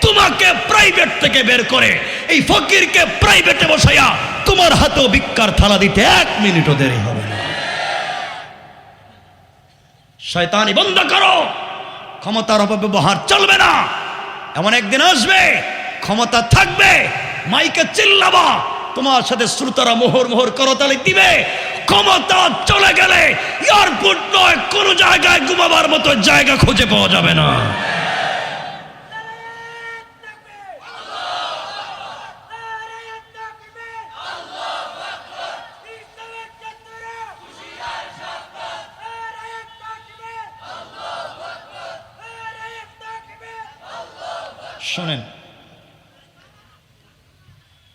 তোমাকে প্রাইভেট থেকে বের করে এই ফকিরকে প্রাইভেটে বসাইয়া তোমার হাতেও ভিক্ষার থালা দিতে 1 মিনিটও দেরি হবে না। শয়তানি বন্ধ করো, ক্ষমতার অপব্যবহার চলবে না। এমন একদিন আসবে, ক্ষমতা থাকবে, মাইকে চিল্লাবা, তোমার সাথে শ্রোতারা মোহর মোহর করতালি দিবে। ক্ষমতা চলে গেলে এয়ারপোর্ট নয়, কোনো জায়গায় ঘুমাবার মতো জায়গা খুঁজে পাওয়া যাবে না। শোনেন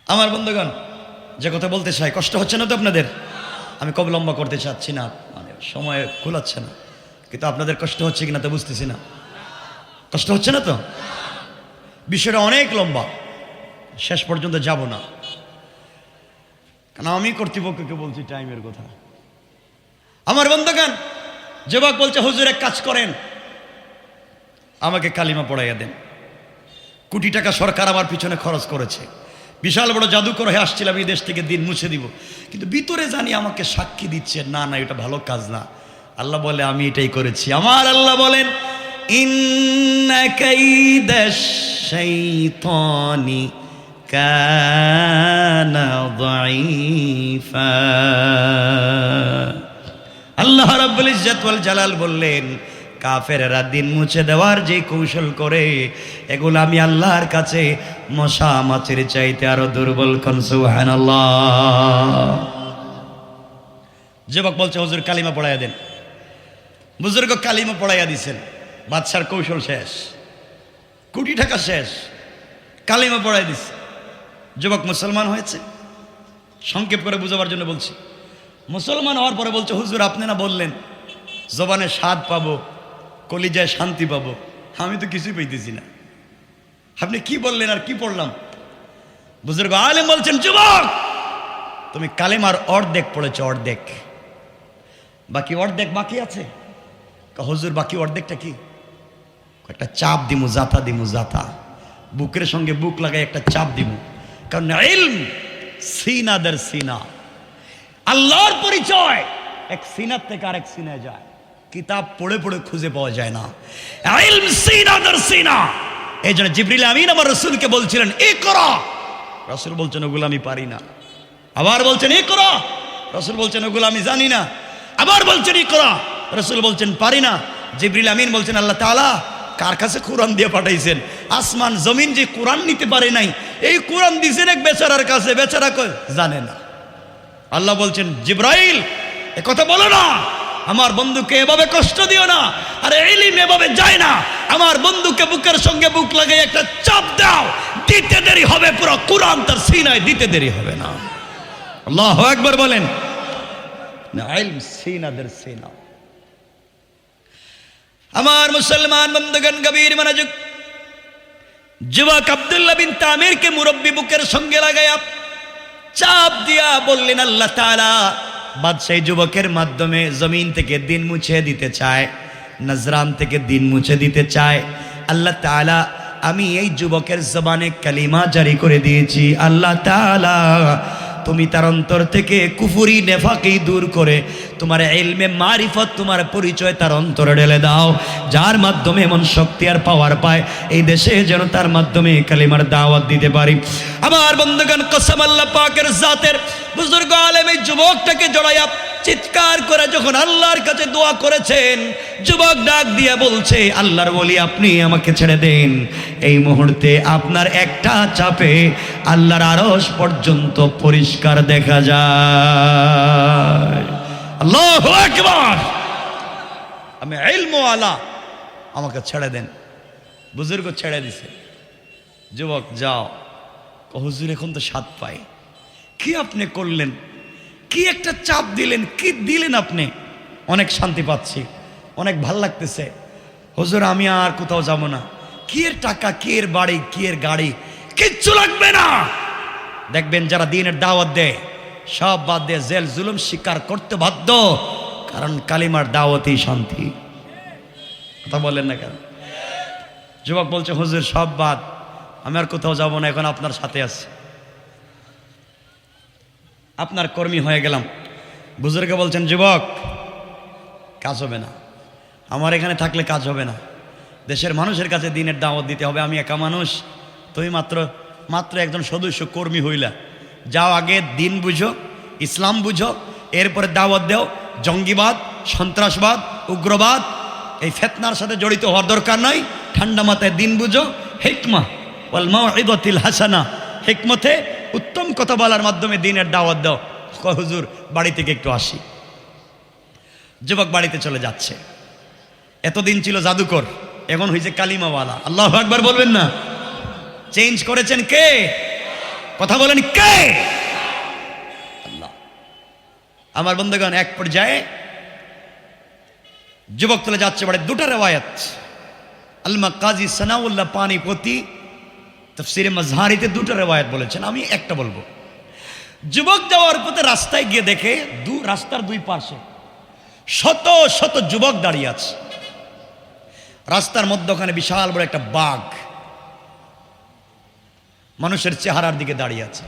আমার বন্ধুগণ, যে কথা বলতে চাই, কষ্ট হচ্ছে না তো আপনাদের? আমি কবে লম্বা করতে চাচ্ছি না, মানে সময় খোলাচ্ছে না, কিন্তু আপনাদের কষ্ট হচ্ছে কিনা তো বুঝতেছি না। কষ্ট হচ্ছে না তো? বিষয়টা অনেক লম্বা, শেষ পর্যন্ত যাব না, কারণ আমি কর্তৃপক্ষকে বলছি টাইমের কথা। আমার বন্ধুগণ, যুবক বলছে, হুজুর এক কাজ করেন, আমাকে কালিমা পড়াইয়া দেন। কোটি টাকা সরকার আমার পিছনে খরচ করেছে, বিশাল বড় জাদুকর হয়ে আসছিলাম এই দেশ থেকে, দিন মুছে দিব, কিন্তু ভিতরে জানি আমাকে সাক্ষী দিচ্ছে, না না এটা ভালো কাজ না। আল্লাহ বলে, আমি এটাই করেছি। আমার আল্লাহ বলেন, ইন্না কাইদাশ শাইতানি কানা যায়ীফা। আল্লাহ রাব্বুল ইজ্জত ওয়াল জালাল বললেন, কাফেররা দিন মুছে দেওয়ার যে কৌশল করে, এগুলো আমি আল্লাহর কাছে মশা মাছির চাইতে আরো দুর্বল। কোন সুবহানাল্লাহ। যুবক বলছে, হুজুর কালিমা পড়াইয়া দেন। বুজুর্গ কালিমা পড়াইয়া দিছেন, বাদশার কৌশল শেষ, কোটি টাকা শেষ, কালিমা পড়াই দিছে। যুবক মুসলমান হয়েছে। সংক্ষেপ করে বুঝাবার জন্য বলছি, মুসলমান হওয়ার পরে বলছে, হুজুর আপনি না বললেন জবানে স্বাদ পাবো, কলিজায় শান্তি পাবো, আমি তো কিছুই পাইতেছি না, আপনি কি বললেন আর কি পড়লাম? বুজুর্গ আলেম বলছেন, যুবক তুমি কালেমার অর্ধেক পড়েছ, অর্ধেক, বাকি অর্ধেক বাকি আছে। হুজুর বাকি অর্ধেকটা কি? একটা চাপ দিমু, জাথা দিমু, জাথা, বুকের সঙ্গে বুক লাগাই একটা চাপ দিমু। কারণ ইলম সিনা দের সিনা, আল্লাহর পরিচয় এক সিনার থেকে আরেক সিনায় যায়, কিতাব পড়ে পড়ে খুঁজে পাওয়া যায় না। ইলম সিনা দের সিনা। এই জন্য জিবরিল আমিন আমার রসুলকে বলছিলেন, ইকরা। রসুল বলছেন, ওগুলো আমি পারি না। আবার বলছেন, ইকরা। রসুল বলছেন, ওগুলো আমি জানি না। আবার বলছেন, ইকরা। রসুল বলছেন, পারি না। জিবরিল আমিন বলছেন, আল্লাহ তাআলা কার কাছে কোরআন দিয়ে পাঠাইছেন? আসমান জমিন যে কোরআন নিতে পারে নাই, এই কোরআন দিয়েছেন এক বেচারার কাছে, বেচারা জানে না। আল্লাহ বলছেন, জিবরাইল এ কথা বলো না, আমার বন্ধুকে এভাবে কষ্ট দিও না। আরে ইলম এভাবে যায় না। আমার বন্ধুকে বুকের সঙ্গে বুক লাগিয়ে একটা চাপ দাও, দিতে দেরি হবে, পুরো কুরআন তার সিনায় দিতে দেরি হবে না। আল্লাহু আকবার বলেন না। ইলম সিনাদের সিনা। আমার মুসলমান বন্ধুগণ, গভীর মনোযোগ। যুবক আব্দুল্লাহ বিন তামিরকে মুরব্বী বুকের সঙ্গে লাগায়া চাপ দিয়া বললেন, আল্লাহ তাআলা বাদশাহ যুবকের মাধ্যমে জমিন থেকে দিন মুছে দিতে চায়, নজরান থেকে দিন মুছে দিতে চায়। আল্লাহ তাআলা আমি এই যুবকের জবানে কালিমা জারি করে দিয়েছি। আল্লাহ তাআলা তুমি তার অন্তর থেকে কুফরি নেফাকি দূর করে তোমার ইলমে মারিফত, তোমার পরিচয় তার অন্তরে ঢেলে দাও, যার মাধ্যমে এমন শক্তি আর পাওয়ার পায় এই দেশে যেন তার মাধ্যমে কালিমার দাওয়াত দিতে পারি। আমার বন্ধুগণ, কসম আল্লাহ পাকের জাতের, বুজুর্গ আলেম এই যুবকটাকে জড়াইয়া চিৎকার করে যখন আল্লাহর কাছে দোয়া করেছেন, যুবক ডাক দিয়ে বলছে, আল্লাহর ওলি আপনি আমাকে ছেড়ে দেন। এই মুহূর্তে আপনার একটা চাপে আল্লাহর আরশ পর্যন্ত পরিষ্কার দেখা যায়। আল্লাহু আকবার। আমি ইলমওয়ালা, আমাকে ছেড়ে দেন। বুজুর্গ ছেড়ে দিছে। যুবক যাও। হুজুর এখন তো স্বাদ পাই। কি আপনি করলেন? কি একটা চাপ দিলেন, কি দিলেন আপনি? অনেক শান্তি পাচ্ছি, অনেক ভাল লাগতেছে। হুজুর আমি আর কোথাও যাব না। কি এর টাকা, কি এর বাড়ি, কি এর গাড়ি, কিচ্ছু লাগবে না। দেখবেন যারা দিনের দাওয়াত দেয় সব বাদ দিয়ে জেল জুলুম স্বীকার করতে বাধ্য, কারণ কালিমার দাওয়াতই শান্তি। কথা বলেন না কেন? যুবক বলছে, হুজুর সব বাদ, আমি আর কোথাও যাব না, এখন আপনার সাথে আছি, আপনার কর্মী হয়ে গেলাম। বুজুর্গ বলছেন, যুবক কাজ হবে না, আমার এখানে থাকলে কাজ হবে না। দেশের মানুষের কাছে দিনের দাওয়াত দিতে হবে। আমি একা মানুষ, তুমি মাত্র একজন সদস্য কর্মী হইলা। যাও আগে দিন বুঝো, ইসলাম বুঝো, এরপরে দাওয়াত দাও। জঙ্গিবাদ, সন্ত্রাসবাদ, উগ্রবাদ, এই ফিতনার সাথে জড়িত হওয়ার দরকার নাই। ঠান্ডা মাথায় দিন বুঝো। হিকমা ওয়াল মাউইদাতিল হাসানা, হিকমতে উত্তম কথা বলার মাধ্যমে দিনের দাওয়াত দাও। হুজুর বাড়ি থেকে একটু আসি। যুবক বাড়িতে চলে যাচ্ছে। এতদিন ছিল জাদুকর, এখন হয়েছে কালিমাওয়ালা। আল্লাহু আকবার বলবেন না? চেঞ্জ করেছেন কে? কথা বলেন কে? আল্লাহ। আমার বন্ধুগণ, এক পর্যায়ে যুবক চলে যাচ্ছে বাড়ি। দুটো রিওয়ায়াত, আল্লামা কাজী সানাউল্লাহ পানিপতি তাফসীরে মাজহারিতে দুটো রিওয়ায়াত বলেছেন, আমি একটা বলবো। যুবক যাওয়ার পথে রাস্তায় গিয়ে দেখে রাস্তার দুই পাশে শত শত যুবক দাঁড়িয়ে আছে। রাস্তার মধ্যখানে বিশাল বড় একটা বাঘ মানুষের চেহারার দিকে দাঁড়িয়ে আছে।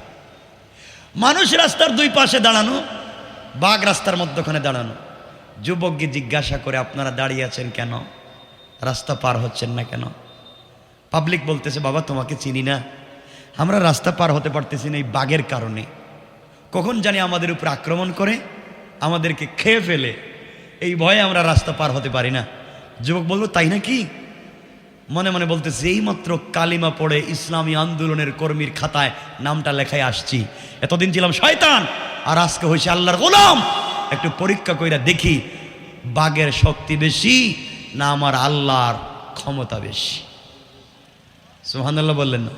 মানুষ রাস্তার দুই পাশে দাঁড়ানো, বাঘ রাস্তার মধ্যখানে দাঁড়ানো। যুবককে জিজ্ঞাসা করে, আপনারা দাঁড়িয়ে আছেন কেন? রাস্তা পার হচ্ছেন না কেন? পাবলিক বলতেছে, বাবা তোমাকে চিনি না, আমরা রাস্তা পার হতে পারতেছি না এই বাঘের কারণে। কখন জানি আমাদের উপর আক্রমণ করে, আমাদেরকে খেয়ে ফেলে, এই ভয়ে আমরা রাস্তা পার হতে পারি না। যুবক বলল, তাই নাকি? মনে মনে বলতেছে, এইমাত্র কালিমা পড়ে ইসলামী আন্দোলনের কর্মীর খাতায় নামটা লেখায় আসছি। এতদিন ছিলাম শয়তান, আর আজকে হয়েছে আল্লাহর গোলাম। একটু পরীক্ষা কইরা দেখি বাঘের শক্তি বেশি না আমার আল্লাহর ক্ষমতা বেশি। সুবহানাল্লাহ বললেন না?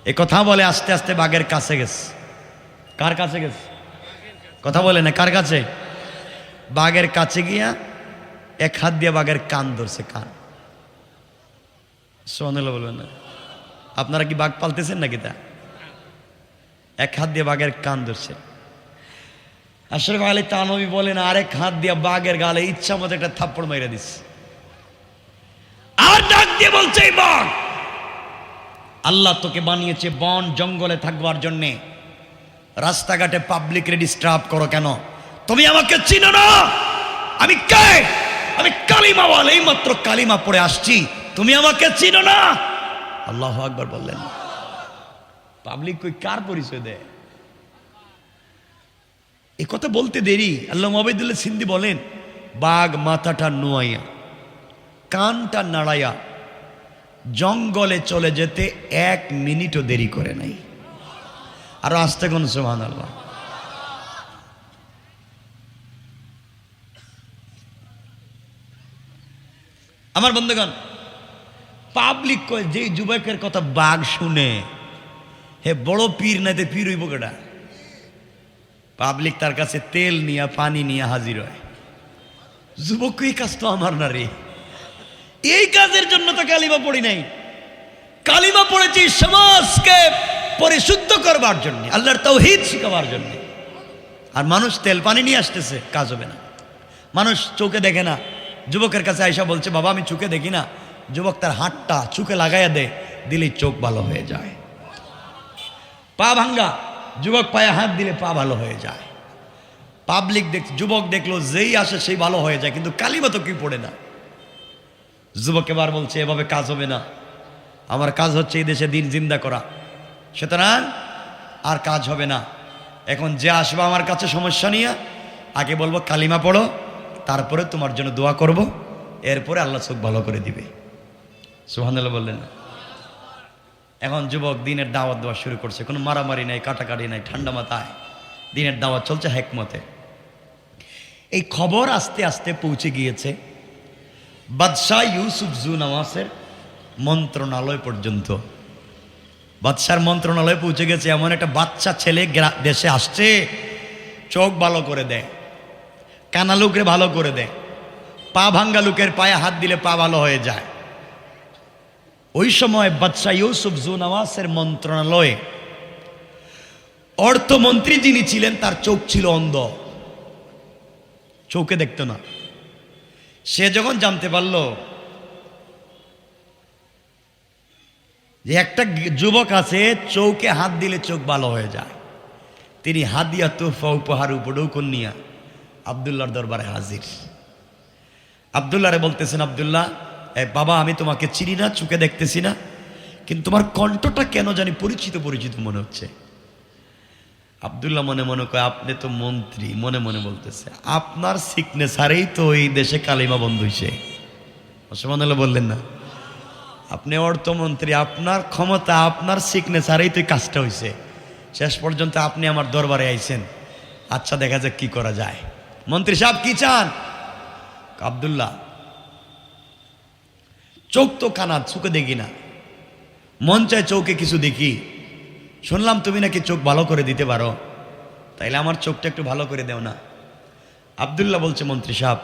এ কথা বলে আস্তে আস্তে বাঘের কাছে গেছে। কার কাছে গেছে? কথা বলে না, কার কাছে? বাঘের কাছে গিয়া এক হাত দিয়ে বাঘের কান ধরছে, কান। সুবহানাল্লাহ বলবেন না? আপনারা কি বাঘ পালতেছেন নাকি? তা এক হাত দিয়ে বাঘের কান ধরছে। আশরাফ আলী থানভী বলেন, আরেক হাত দিয়ে বাঘের গালে ইচ্ছা মতো একটা থাপ্পড় মাইরা দিচ্ছে। আর ডাক দিয়ে বলছে, এই বাঘ, আল্লাহ তোকে বানিয়েছে বন জঙ্গলে থাকবার জন্যে, রাস্তাঘাটে পাবলিক ডিস্টার্ব করো কেন? তুমি আমাকে চিনো না? আমি কে? আমি কালিমাওয়ালা, এই মাত্র কালিমা পড়ে আসছি, তুমি আমাকে চিনো না? আল্লাহু আকবার বললেন। পাবলিক কই কার পরিচয় দেয়? এ কথা বলতে দেরি আল্লামা ওবায়দুল্লাহ সিন্ধি বলেন, বাঘ মাথাটা নোয়াইয়া কানটা নাড়াইয়া জঙ্গলে চলে যেতে 1 মিনিটও দেরি করে নাই। আর আস্তে কোন সুবহানাল্লাহ। আমার বন্ধুগণ, পাবলিক কয় যে যুবকের কথা বাঘ শুনে হে বড় পীর নাইতে পীর হইব কেডা। পাবলিক তার কাছে তেল নিয়া পানি নিয়ে হাজির হয়। যুবক এই কাজ তো আমার না রে, এই কাজের জন্য তো কালিমা পড়ি নাই। কালিমা পড়েছি সমাজকে পরিশুদ্ধ করবার জন্য, আল্লাহর তাওহীদ শিখাবার জন্য। আর মানুষ তেল পানি নিয়ে আসতেছে, কাজ হবে না। মানুষ চোখে দেখে না। যুবকের কাছে আয়সা বলছে, বাবা আমি চোখে দেখি না। যুবক তার হাতটা চোখে লাগাইয়া দেয়, দিলেই চোখ ভালো হয়ে যায়। পা ভাঙ্গা, যুবক পায়ে হাত দিলে পা ভালো হয়ে যায়। পাবলিক যুবক দেখলো যেই আসে সেই ভালো হয়ে যায়, কিন্তু কালিমা তো কি পড়ে না। যুবক এবার বলছে এভাবে কাজ হবে না, আমার কাজ হচ্ছে এই দেশে দিন জিন্দা করা, সুতরাং আর কাজ হবে না। এখন যে আসবে আমার কাছে সমস্যা নিয়ে, আগে বলবো কালিমা পড়ো, তারপরে তোমার জন্য দোয়া করব, এরপরে আল্লাহ চোখ ভালো করে দিবে। সুবহানাল্লাহ বললেন না? এখন যুবক দিনের দাওয়াত দেওয়া শুরু করছে, কোনো মারামারি নাই, কাটাকাটি নাই, ঠান্ডা মাথায় দিনের দাওয়াত চলছে হেকমতে। এই খবর আস্তে আস্তে পৌঁছে গিয়েছে বাদশাহ ইউসুফ জু নওয়াসের মন্ত্রণালয় পর্যন্ত। বাদশার মন্ত্রণালয়ে পৌঁছে গেছে, এমন একটা বাচ্চা ছেলে দেশে আসছে, চোখ ভালো করে দেয়, কানা লোকের ভালো করে দেয়, পা ভাঙ্গা লোকের পায়ে হাত দিলে পা ভালো হয়ে যায়। ওই সময় বাদশাহ ইউসুফ জু নওয়াসের মন্ত্রণালয়ে অর্থমন্ত্রী যিনি ছিলেন তার চোখ ছিল অন্ধ, চোখে দেখতো না। সে যখন জানতে পারল যে একটা যুবক আছে চোখে হাত দিলে চোখ ভালো হয়ে যায়, তিনি হাদিয়া তোহফা উপহার উপঢৌকন নিয়া আব্দুল্লাহর দরবারে হাজির। আব্দুল্লাহরে বলতেছেন, আব্দুল্লাহ বাবা আমি তোমাকে চিনি না, চোখে দেখতেছি না, কিন্তু তোমার কণ্ঠটা কেন জানি পরিচিত পরিচিত মনে হচ্ছে। আব্দুল্লাহ মনে মনে কয় আপনি তো মন্ত্রী, মনে মনে বলতেছে আপনার সিগনেচারেই তো এই দেশে কালিমা বন্ধ হয়েছে। সুবহানাল্লাহ বললেন না? আপনি অর্থমন্ত্রী, আপনার ক্ষমতা, আপনার সিগনেচারেই তো এই কাজটা হয়েছে। শেষ পর্যন্ত আপনি আমার দরবারে আইছেন, আচ্ছা দেখা যাক কি করা যায়। মন্ত্রী সাহেব কি চান? আব্দুল্লাহ চোখ তো কানা, চোখে দেখি না, মন চায় চোখে কিছু দেখি। শুনলাম তুমি নাকি চোখ ভালো করে দিতে পারো, তাইলে আমার চোখটা একটু ভালো করে দেও না। আব্দুল্লাহ বলছে, মন্ত্রী সাহেব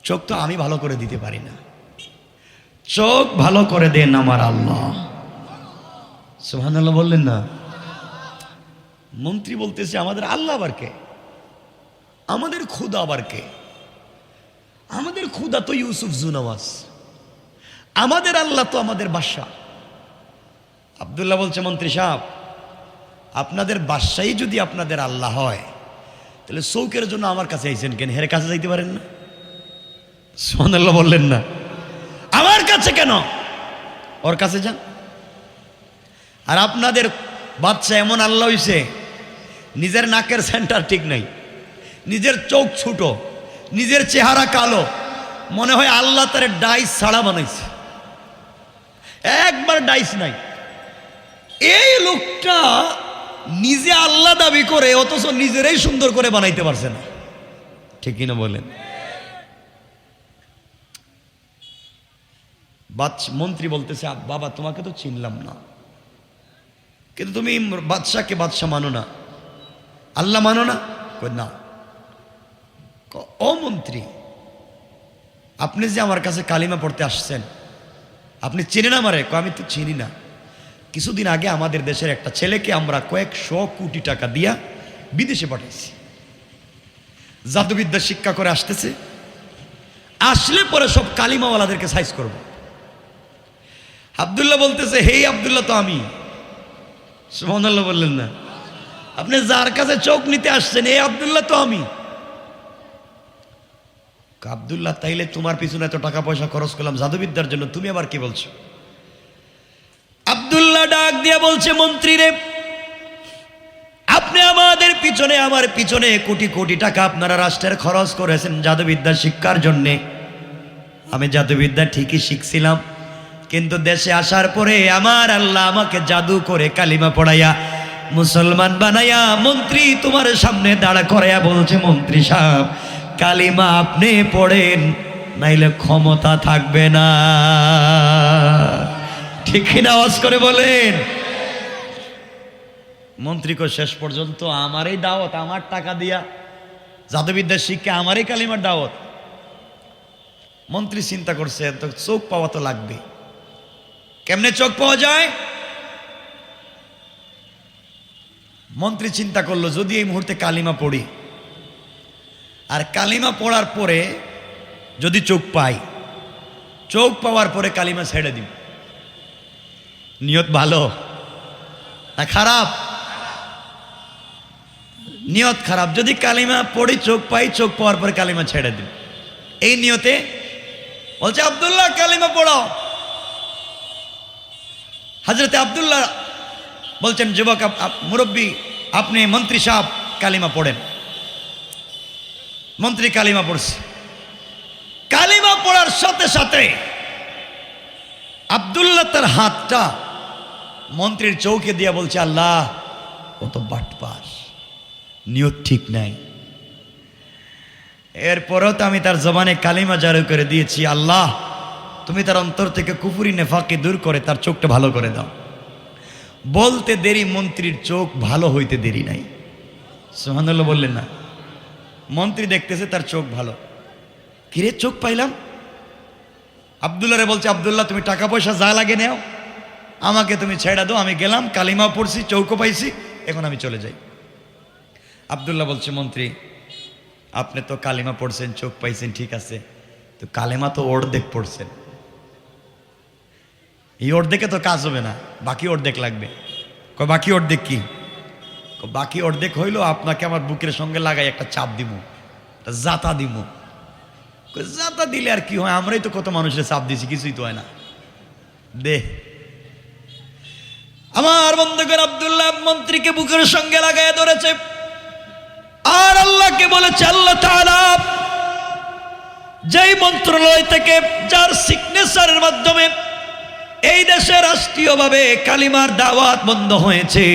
চোখ তো আমি ভালো করে দিতে পারি না, চোখ ভালো করে দেন আমার আল্লাহ। সুবহানাল্লাহ বললেন না? মন্ত্রী বলতেছে আমাদের আল্লাহ আবার কে? আমাদের খুদা আবার কে? আমাদের খুদা তো ইউসুফ জু নওয়াস, আমাদের আল্লাহ তো আমাদের বাদশাহ। আব্দুল্লাহ বলছে, মন্ত্রী সাহেব আপনাদের বাদশাহী যদি আপনাদের আল্লাহ হয়, তাহলে চৌকের জন্য আমার কাছে আইছেন কেন? হের কাছে যাইতে পারেন না? সুবহানাল্লাহ বললেন না? আমার কাছে কেন? ওর কাছে যান। আর আপনাদের বাদশা এমন আল্লাহ হইছে, নিজের নাকের সেন্টার ঠিক নাই, নিজের চোখ ছোট, নিজের চেহারা কালো, মনে হয় আল্লাহ তার ডাইস ছাড়া বানাইছে, একবার ডাইস নাই। এই লোকটা নিজে আল্লাহ দাবি করে, অথচ নিজেরাই সুন্দর করে বানাইতে পারছে না। ঠিক কিনা বলেন? মন্ত্রী বলতেছে, বাবা তোমাকে তো চিনলাম না, কিন্তু তুমি বাদশাকে বাদশা মানো না, আল্লাহ মানো না? না। ও মন্ত্রী, আপনি যে আমার কাছে কালিমা পড়তে আসছেন, আপনি চিনেন আমারে? আমি তো চিনি না। কিছুদিন আগে আমাদের দেশের একটা ছেলেকে আমরা কয়েকশো কোটি টাকা দিয়া বিদেশে পাঠাইছি, জাদুবিদ্যা শিক্ষা করে আসতেছে, আসলে পরে সব কালিমাওয়ালাদেরকে সাইজ করব। আব্দুল্লাহ বলতেছে, হেই আব্দুল্লাহ তো আমি। সুবহানাল্লাহ বললেন না? আপনি যার কাছে চোখ নিতে আসছেন, এই আব্দুল্লাহ তো আমি। আব্দুল্লাহ তাইলে তোমার পিছনে এত টাকা পয়সা খরচ করলাম জাদুবিদ্যার জন্য, তুমি আবার কি বলছো? আব্দুল্লাহ ডাক দিয়ে বলছে, মন্ত্রী রে, আপনি আমাদের পিছনে, আমার পিছনে কোটি কোটি টাকা আপনারা রাষ্ট্রের খরচ করেছেন জাদুবিদ্যা শিক্ষার জন্যে। আমি জাদুবিদ্যা ঠিকই শিখছিলাম, কিন্তু দেশে আসার পরে আমার আল্লাহ আমাকে জাদু করে কালিমা পড়াইয়া মুসলমান বানাইয়া মন্ত্রী তোমার সামনে দাঁড়া করাইয়া বলছে, মন্ত্রী সাহেব কালিমা আপনি পড়েন, নাইলে ক্ষমতা থাকবে না। ঠিক কিনা আওয়াজ করে বলেন। মন্ত্রীকে শেষ পর্যন্ত আমারই দাওয়াত, আমার টাকা দিয়া জাদুবিদ্যা শিক্ষা আমারই কালিমার দাওয়াত। মন্ত্রী চিন্তা করছে তো চোখ পাওয়া তো লাগবে, কেমনে চোখ পাওয়া যায়? মন্ত্রী চিন্তা করলো যদি এই মুহূর্তে কালিমা পড়ি, আর কালিমা পড়ার পরে যদি চোখ পাই, চোখ পাওয়ার পরে কালিমা ছেড়ে দিব। নিয়ত ভালো না খারাপ? নিয়ত খারাপ। যদি কালিমা পড়ি, চোখ পাই, চোখ পাওয়ার পরে কালিমা ছেড়ে দিব, এই নিয়তে বলছে আব্দুল্লাহ কালিমা পড়াও। হযরতে আব্দুল্লাহ বলছেন যুবক মুরব্বী, আপনি মন্ত্রী সাহেব কালিমা পড়েন। মন্ত্রী কালিমা পড়ছে। কালিমা পড়ার সাথে সাথে আব্দুল্লাহ তার হাতটা মন্ত্রীর চৌকে দিয়া বলছে আল্লাহ কত বাটপার, নিয়ত ঠিক নাই, এরপরেও তো আমি তার জবানে কালিমা জারি করে দিয়েছি, আল্লাহ তুমি তার অন্তর থেকে কুফরি নেফাকে দূর করে তার চোখটা ভালো করে দাও। বলতে দেরি মন্ত্রীর চোখ ভালো হইতে দেরি নাই। সুবহানাল্লাহ বললেন না? মন্ত্রী দেখতেছে তার চোখ ভালো। কিরে চোখ পাইলাম? আব্দুল্লাহ রে বলছে আব্দুল্লাহ তুমি টাকা পয়সা যা লাগে নেও, আমাকে তুমি ছেড়ে দাও, আমি গেলাম, কালিমা পড়ছি, চৌকো পাইছি, এখন আমি চলে যাই। আব্দুল্লাহ বলছে মন্ত্রী আপনি তো কালিমা পড়ছেন, চোখ পাইছেন, ঠিক আছে, তো কালিমা তো অর্ধেক পড়ছেন, এই অর্ধেকে তো কাজ হবে না, বাকি অর্ধেক লাগবে। কয় বাকি অর্ধেক কি? বাকি অর্ধেক হইলো আপনাকে আমার বুকের সঙ্গে লাগাই একটা চাপ দিব, জাতা দিব। জাতা দিলে আর কি হয়, আমরাই তো কত মানুষের চাপ দিছি, কিছুই তো হয় না, দে। আমার বন্ধুগণ আব্দুল্লাহ মন্ত্রীকে বুকের সঙ্গে লাগাই ধরেছে আর আল্লাহকে বলেছে আল্লাহ তাআলা যেই মন্ত্রণালয় থেকে যার সিগনেচারের মাধ্যমে এই দেশে রাষ্ট্রীয়ভাবে কালিমার দাওয়াত বন্ধ হয়েছে,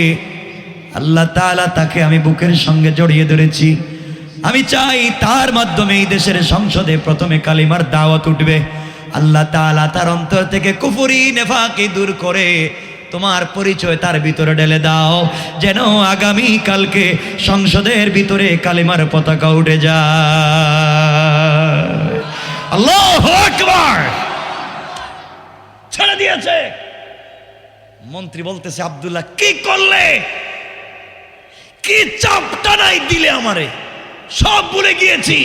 আল্লাহ তাআলা তাকে আমি বুকের সঙ্গে জড়িয়ে ধরেছি। আমি চাই তার মাধ্যমে এই দেশের সংসদে প্রথমে কালিমার দাওয়াত উঠবে। আল্লাহ তাআলা তার অন্তর থেকে কুফরি নেফাকি দূর করে তোমার পরিচয় তার ভিতরে ঢেলে দাও, যেন আগামী কালকে সংসদের ভিতরে কালিমার পতাকা উঠে যায়। আল্লাহু আকবার। ছেড়ে দিয়েছে। মন্ত্রী বলতেছে আব্দুল্লাহ কি করলে, কি চাপটা নাই দিলে আমারে, সব ভুলে গিয়েছি।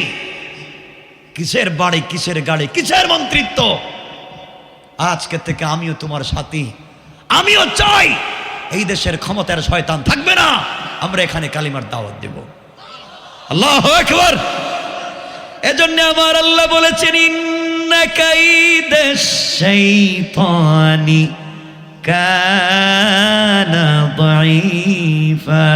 কিসের বাড়ি, কিসের গাড়ি, কিসের মন্ত্রিত্ব, আজকে থেকে আমিও তোমার সাথী। আমিও চাই এই দেশের ক্ষমতার শয়তান থাকবে না, আমরা এখানে কালিমার দাওয়াত দেব। আল্লাহু আকবার। এজন্য আমার আল্লাহ বলেছেন ইন্না কাইদাশ শাইতানি কানা দাঈফা।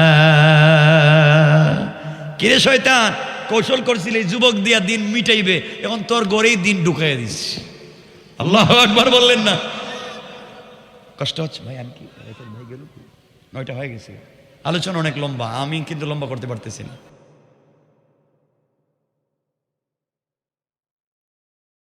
কিরে শয়তান, কৌশল করছিলে যুবক দিয়া দিন মিটাইবে, এখন তোর গড়েই দিন ঢুকাইয়া দিস। আল্লাহু আকবার বললেন না? কষ্ট হচ্ছে ভাই, আমি কি ভাই গেল 9টা হয়ে গেছে, আলোচনা অনেক লম্বা, আমি কিন্তু লম্বা করতে পারতেছি না।